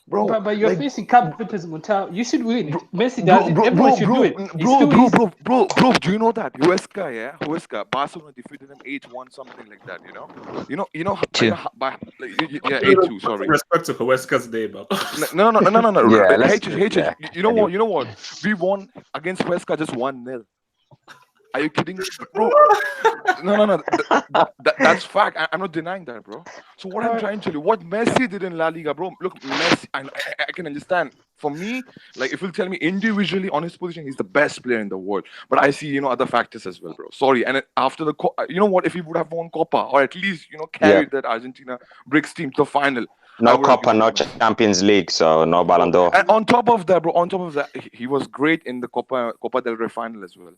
Bro, but you're facing Carpenters, Montal. You should win it. Messi does it. Everyone should do it. Bro, do you know that Huesca, Barcelona defeated them 8-1, something like that. You know. 8-2. Sorry. Respect to Huesca's day, bro. No. Yeah, you know what? We won against Huesca just 1-0. Are you kidding, bro? No. That's fact. I'm not denying that, bro. So what I'm trying to tell you, what Messi did in La Liga, bro. Look, Messi, I can understand. For me, like if you tell me individually on his position, he's the best player in the world. But I see, other factors as well, bro. Sorry. And after the, you know what? If he would have won Copa or at least, carried that Argentina BRICS team to the final. No Copa, no Champions League, so no Ballon d'Or. And on top of that, bro, he was great in the Copa del Rey final as well.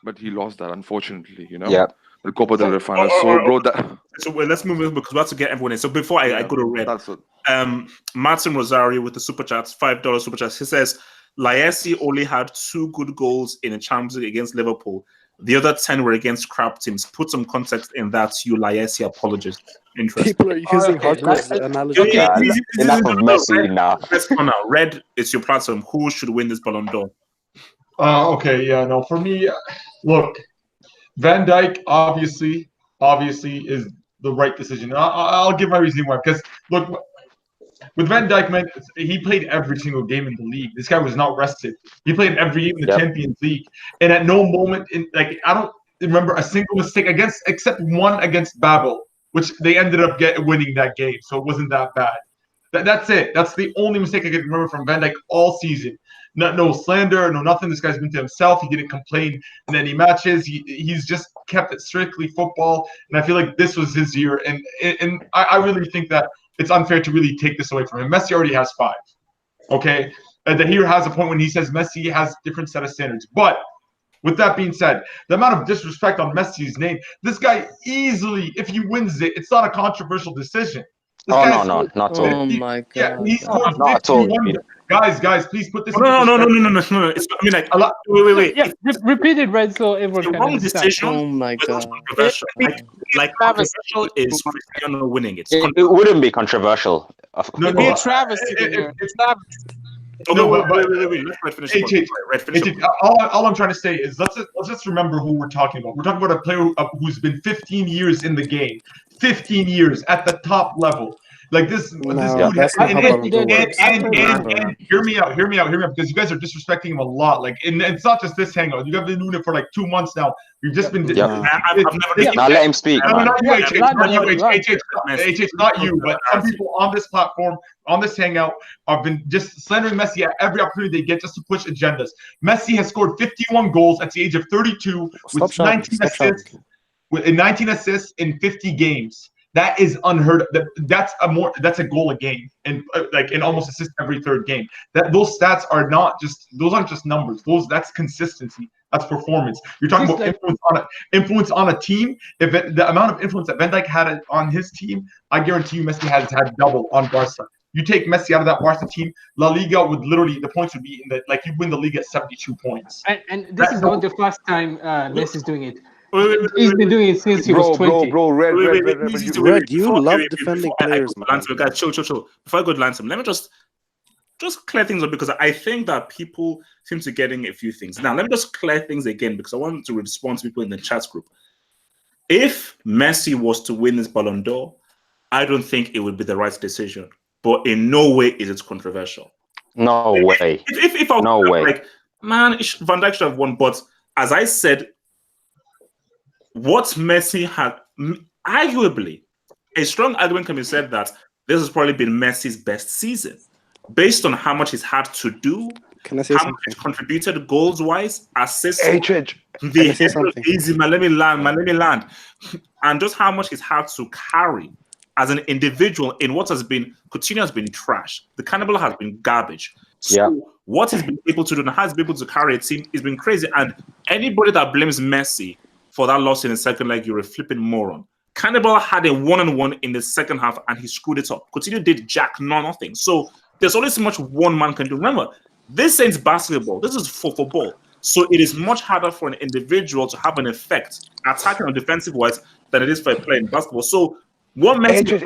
But he lost that, unfortunately, Yeah. The Copa del Rey final. So let's move on because we're about to get everyone in. So before I go to Red, that's it. Martin Rosario with the super chats, $5 super chats. He says Laessi only had 2 good goals in the Champions League against Liverpool. The other 10 were against crap teams. Put some context in that, you Laessi apologist. Interesting. People are using hardcore analogy. Enough of Messi now. Let's go now. Red, it's your platform. Who should win this Ballon d'Or? For me, look, Van Dijk obviously is the right decision. I'll give my reasoning why. Because look, with Van Dijk, man, he played every single game in the league. This guy was not rested. He played every game in the Champions League, and at no moment I don't remember a single mistake except one against Babel, which they ended up winning that game. So it wasn't that bad. That's it. That's the only mistake I can remember from Van Dijk all season. No slander, no nothing. This guy's been to himself. He didn't complain in any matches. He's just kept it strictly football. And I feel like this was his year. And I really think that it's unfair to really take this away from him. Messi already has 5. Okay? And then he has a point when he says Messi has different set of standards. But with that being said, the amount of disrespect on Messi's name, this guy easily, if he wins it, it's not a controversial decision. No, not at all. Oh my god. Yeah, he scored not at all. Guys, please put this. No. It's, wait. Yeah, repeat it, right? So everyone can understand. Decision. Oh my god. Controversial. Like controversial is Cristiano winning it. It wouldn't be controversial. It'd be a travesty. It's not. Wait. Let's finish. All I'm trying to say is let's just remember who we're talking about. We're talking about a player who's been 15 years in the game, 15 years at the top level. Like this No, dude. that's not how Ballon d'Or works. And hear me out, because you guys are disrespecting him a lot. Like, and it's not just this hangout. You guys have been doing it for like 2 months now. You've just been. I've never. Now let him speak, No, man. not you, HH, not you, but some people on this platform, on this hangout, have been just slandering Messi at every opportunity they get just to push agendas. Messi has scored 51 goals at the age of 32 with 19 assists. With 19 assists in 50 games. That is unheard of. That's a goal a game, and like in almost assist every third game. Those stats are not just numbers. That's consistency. That's performance. You're talking about influence on a team. If the amount of influence that Van Dijk had on his team, I guarantee you Messi has had double on Barca. You take Messi out of that Barca team, La Liga would literally, the points would be you win the league at 72 points. And this is not the first time Messi's doing it. He's been doing it since he was 20. Red, you love defending players, man. Guys, chill. Before I go to Lansam, let me just clear things up, because I think that people seem to be getting a few things. Now, let me just clear things again, because I want to respond to people in the chat group. If Messi was to win this Ballon d'Or, I don't think it would be the right decision. But in no way is it controversial. No way. If I no way. Like, man, Van Dijk should have won. But as I said, what Messi had, arguably, a strong argument can be said that this has probably been Messi's best season, based on how much he's had to do, can I say how something? much he's contributed goals-wise, assists. Easy, man, let me land. And just how much he's had to carry as an individual in what has been, Coutinho has been trash. The Cannibal has been garbage. So what he's been able to do and how he's been able to carry a team has been crazy. And anybody that blames Messi for that loss in the second leg, you're a flipping moron. Cannibal had a one-on-one in the second half and he screwed it up. Coutinho did nothing. So there's only so much one man can do. Remember, this ain't basketball. This is for football. So it is much harder for an individual to have an effect, attacking or defensive-wise, than it is for a player in basketball. So what Messi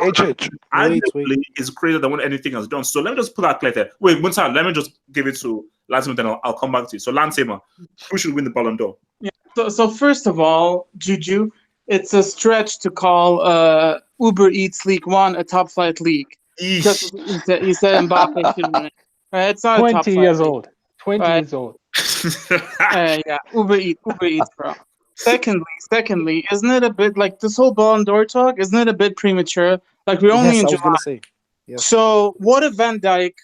arguably is greater than what anything has done. So let me just put that clear there. Wait, one time, let me just give it to Lansima, then I'll come back to you. So Lansima, who should win the Ballon d'Or? Yeah. So first of all, Juju, it's a stretch to call Uber Eats League One a top flight league. He said Mbappe should win it. It's not 20 years old. 20 years old. Yeah, Uber Eats, bro. Secondly, isn't it a bit like this whole Ballon d'Or talk? Isn't it a bit premature? Like we're only in July. Yes. So what if Van Dijk,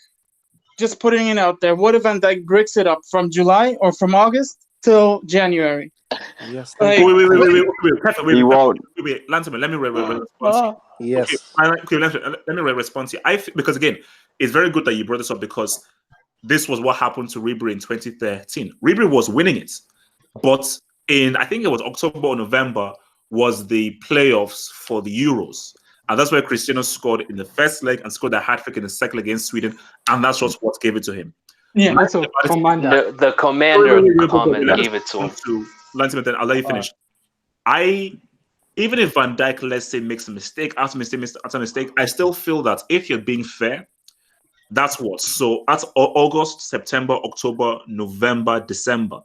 just putting it out there, what if Van Dijk breaks it up from July or from August till January? Yes. Wait. He won't. Wait, Lansman, let me respond. Yes. Okay, let me respond to you. Because again, it's very good that you brought this up, because this was what happened to Ribery in 2013. Ribery was winning it, but in, I think it was October or November, was the playoffs for the Euros. And that's where Cristiano scored in the first leg and scored a hat-trick in the second leg against Sweden. And that's just what gave it to him. Yeah, that's a commander. The commander gave it to him. Then I'll let you finish. Even if Van Dijk, let's say, makes a mistake after mistake, I still feel that if you're being fair, that's what. So that's August, September, October, November, December.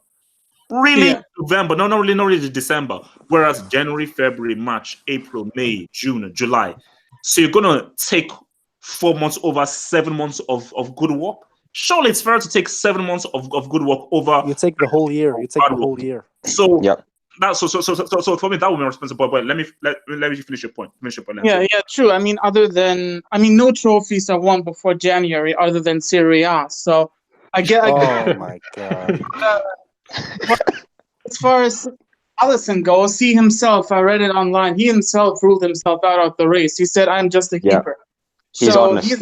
Really, November? No, not really December. Whereas January, February, March, April, May, June, July. So you're gonna take 4 months over 7 months of good work. Surely it's fair to take 7 months of good work over. You take the whole year. So so for me that would be responsible. But let me finish your point. Yeah, true. I mean, no trophies are won before January other than Serie A. So I get. Oh my god. As far as Alisson goes, he himself, I read it online, he himself ruled himself out of the race. He said, I'm just a keeper. He's honest,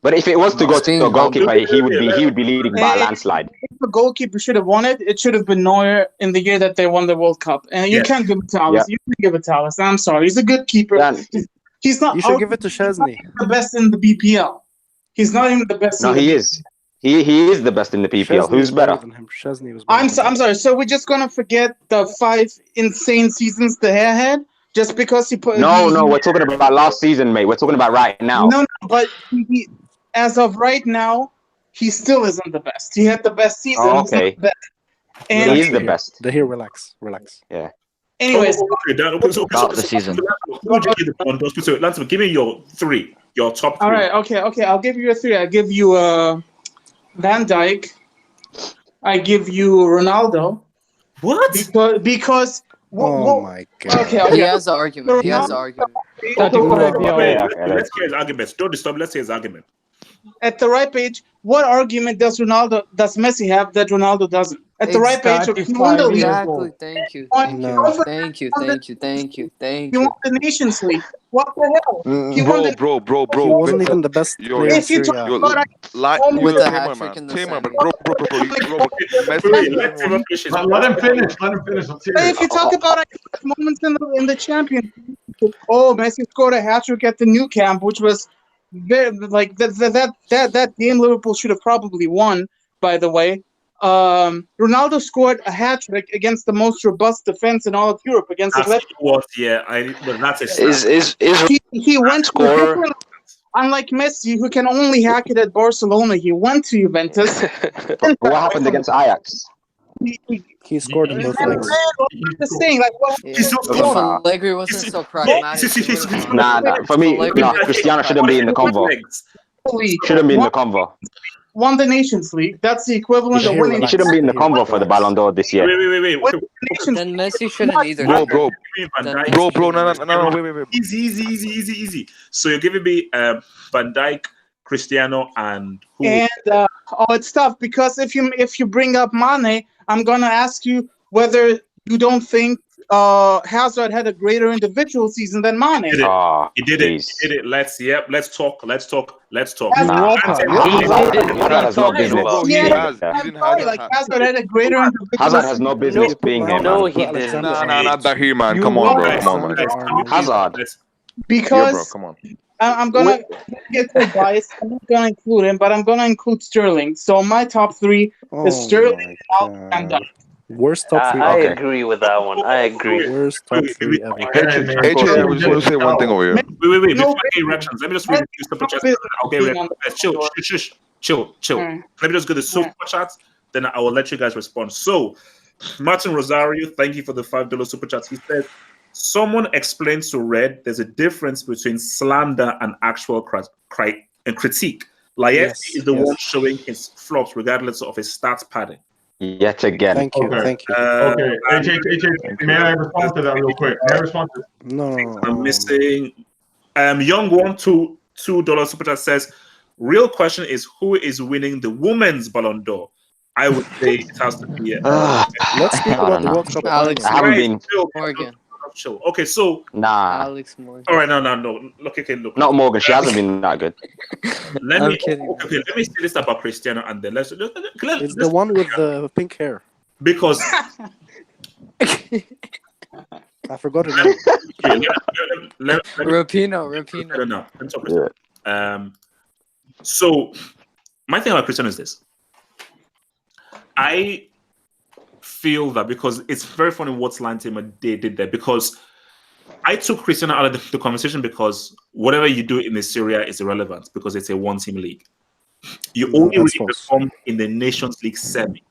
But if it was to go to a goalkeeper, he would be leading by a landslide. If the goalkeeper should have won it, it should have been Neuer in the year that they won the World Cup. And you can't give it to Alisson. You can't give it to Alisson. I'm sorry. He's a good keeper. He's not. You should give it to Szczesny. The best in the BPL. He's not even the best. No, he is. He is the best in the PPL. Who's better? Than him. Szczesny was I'm sorry. So we're just gonna forget the 5 insane seasons the hair had just because he put. No, we're talking about last season, mate. We're talking about right now. No, but as of right now, he still isn't the best. He had the best season. Oh, okay. And he is the best. Here, relax. Yeah. Anyways, Stop the season. Lance, give me your top 3. All right, okay. I'll give you your 3. I give you Van Dijk. I give you Ronaldo. What? Because Oh my god. Okay. He has an argument. He has an argument. Let's hear his arguments. Don't disturb. Let's hear his argument. At the right page, what argument does Messi have that Ronaldo doesn't? At the right page, Exactly. Thank you. You won the Nations League. What the hell? Bro. He wasn't even the best player in If you Syria. talk about With the hat trick in the Tamer, semi. bro. Let him finish. Let's hear it. if you talk about moments in the Champions League, Messi scored a hat trick at the Nou Camp, which was very, like that game Liverpool should have probably won, by the way. Ronaldo scored a hat trick against the most robust defense in all of Europe against Atletico. He went to unlike Messi, who can only hack it at Barcelona. He went to Juventus. What happened against Ajax? He scored in both legs. Just saying, like, If Allegri wasn't so pragmatic. Nah. For me, Cristiano shouldn't be in the convo. Shouldn't be in the convo. Won the Nations League. That's the equivalent of winning. He shouldn't be in the convo for the Ballon d'Or this year. Wait. Then Messi shouldn't either. Bro. No, wait. Easy. So you're giving me Van Dijk, Cristiano, and who? And it's tough because if you bring up Mane, I'm gonna ask you whether you don't think Hazard had a greater individual season than Mane. He did it. Let's talk. Hazard had a greater individual. Hazard has no business being here. No, he didn't. Not that here, man. Come on, bro. Hazard. Because bro, come on. I'm gonna get too biased. I'm not gonna include him, but I'm gonna include Sterling. So my top 3 is Sterling, and Dijk. Worst top 3. I agree with that one. I agree. Worst top 3 ever. AJ, I was going to say one thing over here. Wait. Before any reactions, let me just read the super chat. Okay, chill. Let me just go to the super chats, then I will let you guys respond. So, Martin Rosario, thank you for the $5 super chat. He said, someone explains to Red there's a difference between slander and actual critique. Laietti is the one showing his flops regardless of his stats padding. Yet again. Thank you. Okay. AJ, may I respond to that real quick? No. I'm missing. Young one $2 super chat says, real question is who is winning the women's Ballon d'Or? I would say it has to be. Let's speak about the World Cup. Alex I haven't been. Morgan. Chill. Okay, so Alex Morgan. all right, no. Look. Not Morgan. She hasn't been that good. Let me say this about Cristiano, and then let's. It's the one with the pink hair. Because I forgot her name. Rapino. No. Let me talk. So my thing about Cristiano is this. I feel that because it's very funny what Slime Tamer did there, because I took Cristiano out of the conversation because whatever you do in the Syria is irrelevant because it's a one-team league. You only really performed in the Nations League semi,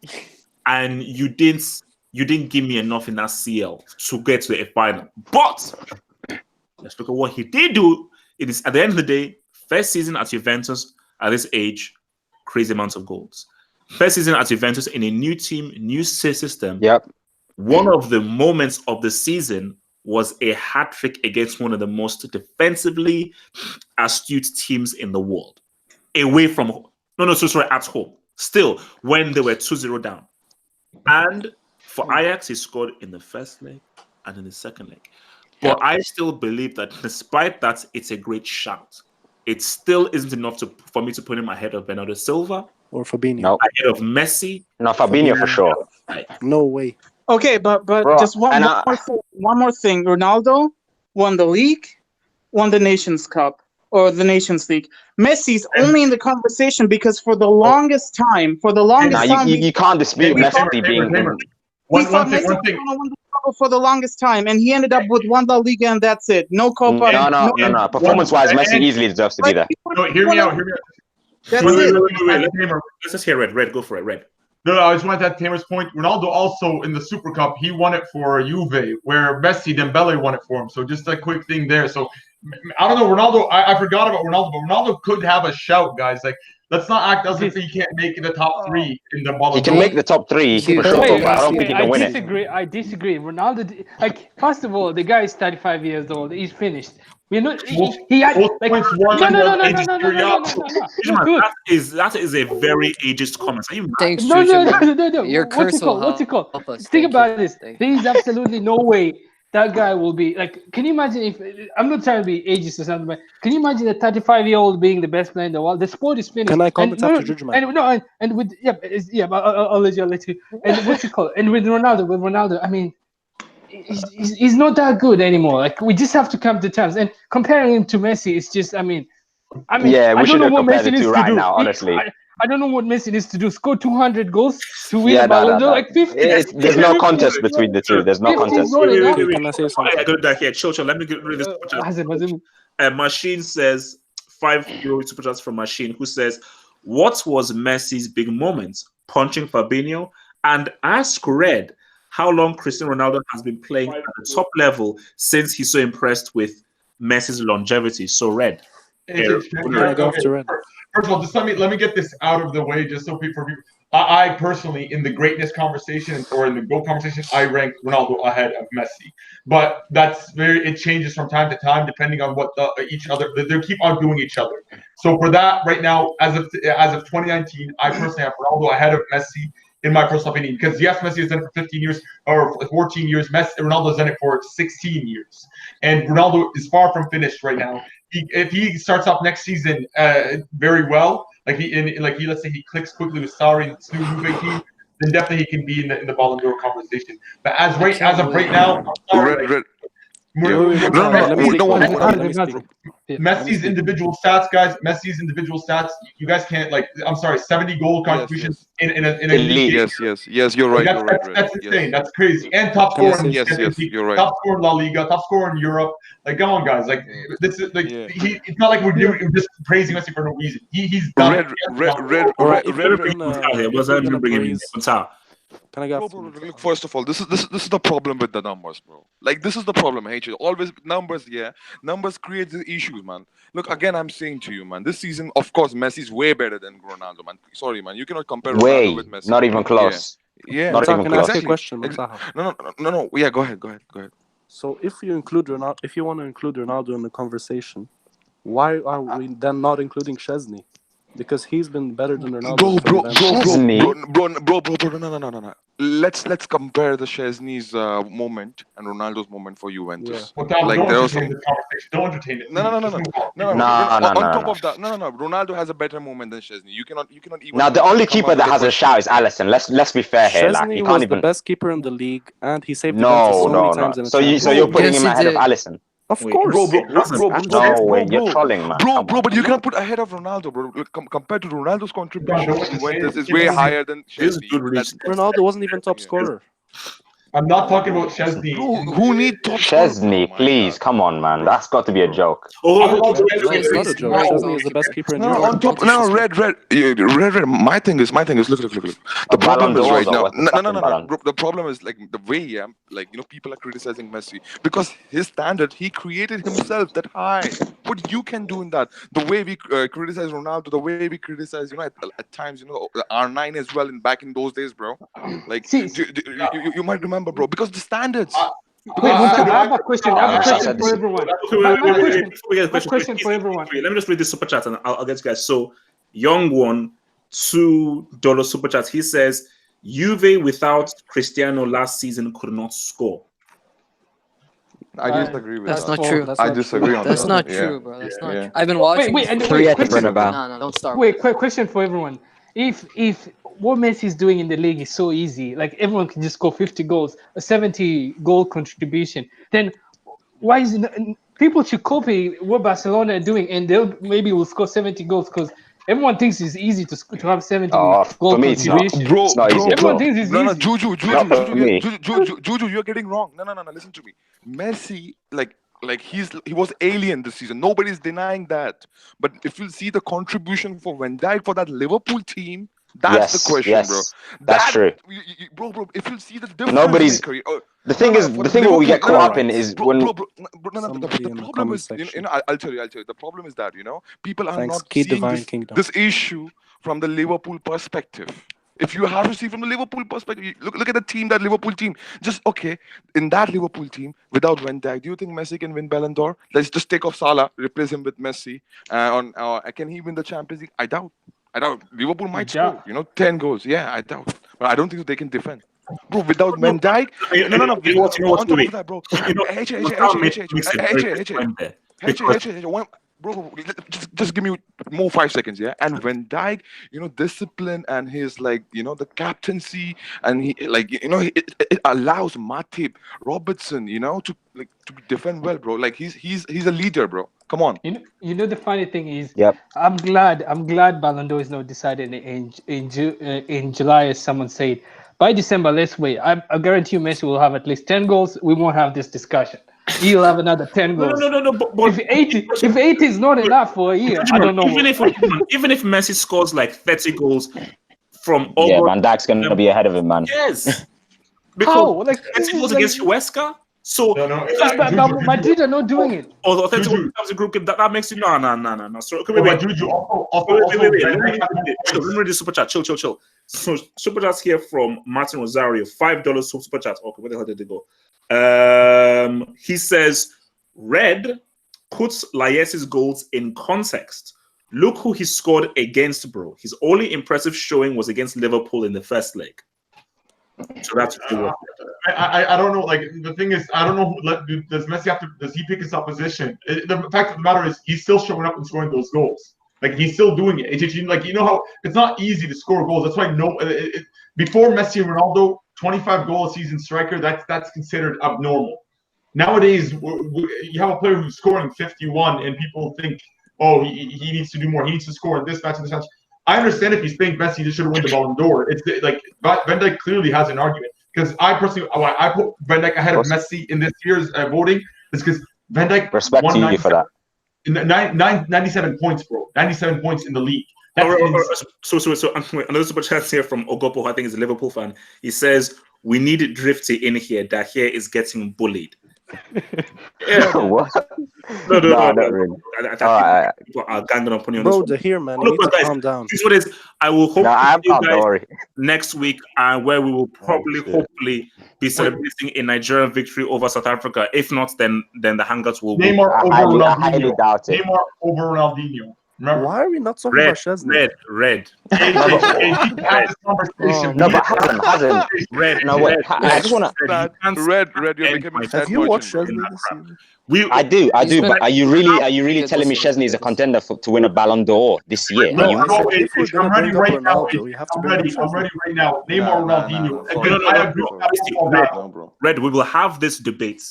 and you didn't give me enough in that CL to get to a final. But let's look at what he did do. It is at the end of the day, first season at Juventus at this age, crazy amounts of goals. First season at Juventus in a new team, new system. Yep. One of the moments of the season was a hat trick against one of the most defensively astute teams in the world. Away from at home. Still, when they were 2-0 down. And for Ajax, he scored in the first leg and in the second leg. But I still believe that despite that, it's a great shout. It still isn't enough for me to put him ahead of Bernardo Silva. Or Fabinho. No. Ahead of Messi. No, Fabinho for sure. No way. Okay, but Bro, just one more thing. Ronaldo won the league, won the Nations Cup or the Nations League. Messi's only in the conversation because for the longest time, you can't dispute Messi being. One thing. For the longest time, and he ended up with one La Liga, and that's it. No Copa. No. Performance-wise, Messi easily deserves to be there. No, hear me out. That's it. Wait. Let's just hear Red. Red, go for it. Red. No, I just wanted to add Tamer's point. Ronaldo also in the Super Cup, he won it for Juve, where Messi, Dembele won it for him. So just a quick thing there. So I don't know, Ronaldo. I forgot about Ronaldo, but Ronaldo could have a shout, guys. Like, let's not act as if he can't make the top three in the Ballon He can make the top three for sure, but I don't think he can win it. I disagree. Ronaldo, like, first of all, the guy is 35 years old. He's finished. We're not. He had like no. That is a very ageist comment. Thanks, no. Your curse What's it called? Think about this. There is absolutely no way that guy will be like. Can you imagine if I'm not trying to be ageist or something, but can you imagine a 35-year-old being the best player in the world? The sport is finished. Can I comment after Judgment? And with I'll let you. And what's it called? And with Ronaldo, I mean. He's not that good anymore. Like, we just have to come to terms. And comparing him to Messi is just, I mean, yeah, we shouldn't compare Messi the two right now, honestly. I don't know what Messi needs to do. Score 200 goals to win a Ballon d'Or, like 50. There's no contest between the two. There's no contest. Can I say something? I got that here. Chill. Let me get rid of this. Machine says, €5 super chats from Machine, who says, what was Messi's big moment? Punching Fabinho? And ask Red how long Cristiano Ronaldo has been playing at the top level since he's so impressed with Messi's longevity. So, Red. First of all, just let me get this out of the way, just so people. I personally, in the greatness conversation or in the GOAT conversation, I rank Ronaldo ahead of Messi. But it changes from time to time depending on what each other. They keep outdoing each other. So for that, right now, as of 2019, I personally have Ronaldo ahead of Messi. In my personal opinion, because yes, Messi has done it for 15 years or 14 years. Ronaldo has done it for 16 years, and Ronaldo is far from finished right now. If he starts off next season very well, let's say he clicks quickly with Sarri and this new Juve team, then definitely he can be in the Ballon d'Or conversation. But as of right now, I'm sorry. Messi's individual stats, guys. Messi's individual stats. You guys can't I'm sorry, 70 goal contributions in a league. Yes. You're right. That's insane. That's crazy. And top scorer. You're right. Top scorer in La Liga. Top scorer in Europe. Like, come on, guys. Like, this is like it's not like we're just praising Messi for no reason. He's done Can I go? Look, first of all, this is the problem with the numbers, bro. Like, this is the problem. I hate you. Always numbers, numbers create the issues, man. Look, again, I'm saying to you, man, this season, of course, Messi's way better than Ronaldo, man. Sorry, man, you cannot compare Ronaldo with Messi. Not even close. Yeah. Not even close. Ask a question. No. Yeah, go ahead. So if you want to include Ronaldo in the conversation, why are we then not including Szczesny? Because he's been better than Ronaldo. Bro. No. Let's compare the Szczesny's moment and Ronaldo's moment for Juventus. Don't entertain it. No. On top of that, no. Ronaldo has a better moment than Szczesny. You cannot even. Now the only keeper that has a shout is Alisson. Let's be fair here. Szczesny was the best keeper in the league, and he saved many times in the So you're putting him ahead of Alisson. Of course, you're trolling, man. Bro, but you cannot put ahead of Ronaldo, bro. Compared to Ronaldo's contribution, Juventus is way higher than Szczesny. Ronaldo wasn't even top scorer. I'm not talking about Szczesny. Who need top Szczesny, please, come on, man. That's got to be a joke. It's not a joke. Szczesny is the best keeper in Europe. On top, red. My thing is. Look. The problem is right now. No. The problem is like the way, people are criticizing Messi because his standard, he created himself that high. What you can do in that? The way we criticize Ronaldo, the way we criticize, at times, R9 as well. Back in those days, bro. Like, you might remember, bro, because the standards. I have a question for everyone. Let me just read this super chat and I'll get you guys. So, Young One, $2 super chat. He says, Juve without Cristiano last season could not score. I disagree with that. That's not true. I disagree on that. That's not true, bro. That's not true. I've been watching. Wait, No, don't start. Wait, quick question for everyone. If what Messi is doing in the league is so easy, like everyone can just score 50 goals, a 70 goal contribution, then why is people should copy what Barcelona are doing and they'll maybe will score 70 goals because everyone thinks it's easy to have 70 goal contribution. Bro, everyone thinks it's easy. Juju, you're getting wrong. No, listen to me. Messi, he was alien this season. Nobody's denying that. But if you see the contribution for Van Dijk for that Liverpool team, That's the question, bro. That's true. Bro, if you see the difference Nobody's. in career, the thing is, the thing we get caught up in is when. The problem is, I'll tell you. The problem is that people are not seeing this issue from the Liverpool perspective. If you have to see from the Liverpool perspective, look at the team, that Liverpool team. Just in that Liverpool team, without Van Dijk, do you think Messi can win Ballon d'Or? Let's just take off Salah, replace him with Messi. Can he win the Champions League? I doubt. Liverpool might score, 10 goals. Yeah, I doubt. But I don't think they can defend. Bro, without Van Dijk, bro, just give me more 5 seconds, yeah. And Van Dijk, discipline and his the captaincy, and he it allows Matip, Robertson, to defend well, bro. Like he's a leader, bro. Come on. The funny thing is, yep. I'm glad Ballon d'Or is not decided in July, as someone said. By December, let's wait. I guarantee you, Messi will have at least 10 goals. We won't have this discussion. He'll have another 10 goals. No. But if 80 is not enough for a year, I don't know. Even if Messi scores like 30 goals from August, Van Dijk's going to be ahead of him, man. Yes. Because 30 goals against Huesca. So Madrid are not doing it. Or 30 goals becomes a group game. That makes you no. So wait. Let me read the super chat. Chill. So super chats here from Martin Rosario. $5 super chat. Okay, where the hell did they go? He says, Red puts Laes's goals in context. Look who he scored against, bro. His only impressive showing was against Liverpool in the first leg. So that's I don't know. Like the thing is, I don't know. Does Messi have to? Does he pick his opposition? The fact of the matter is, he's still showing up and scoring those goals. Like he's still doing it. Like how it's not easy to score goals. That's why before Messi and Ronaldo, 25 goal a season striker, that's considered abnormal. Nowadays, you have a player who's scoring 51, and people think, oh, he needs to do more. He needs to score in this match and this match. I understand if you think Messi should win the Ballon d'Or. It's like Van Dijk clearly has an argument, because I personally I put Van Dijk ahead of Messi in this year's voting is because Van Dijk respect to you for that. 97 points, bro. 97 points in the league. So another super chat here from Ogopo, who I think is a Liverpool fan. He says, we need Drifty in here. That here is getting bullied. What? No, not really. People are ganging up on you. Bro, to hear, man, you need to calm down. This is what it is. I will hope you guys next week, where we will hopefully be celebrating a Nigerian victory over South Africa. If not, then the Hangouts will be. Neymar over Ronaldinho. I highly doubt it. Neymar over Ronaldinho. Remember? Why are we not talking about Chesney? Red. No, but hasn't. Red. No, wait. I just want to. Red. You're making me sad. Have you watched Chesney this season? I do. But are you really telling me Chesney is a contender to win a Ballon d'Or this year? No, I'm ready right now. I'm ready right now. Neymar, Ronaldinho. Red, we will have this debate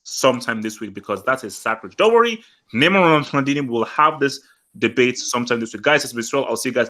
sometime this week, because that is sacred. Don't worry. Neymar, Ronaldinho will have this debate sometime this week. Guys, it's been Israel. I'll see you guys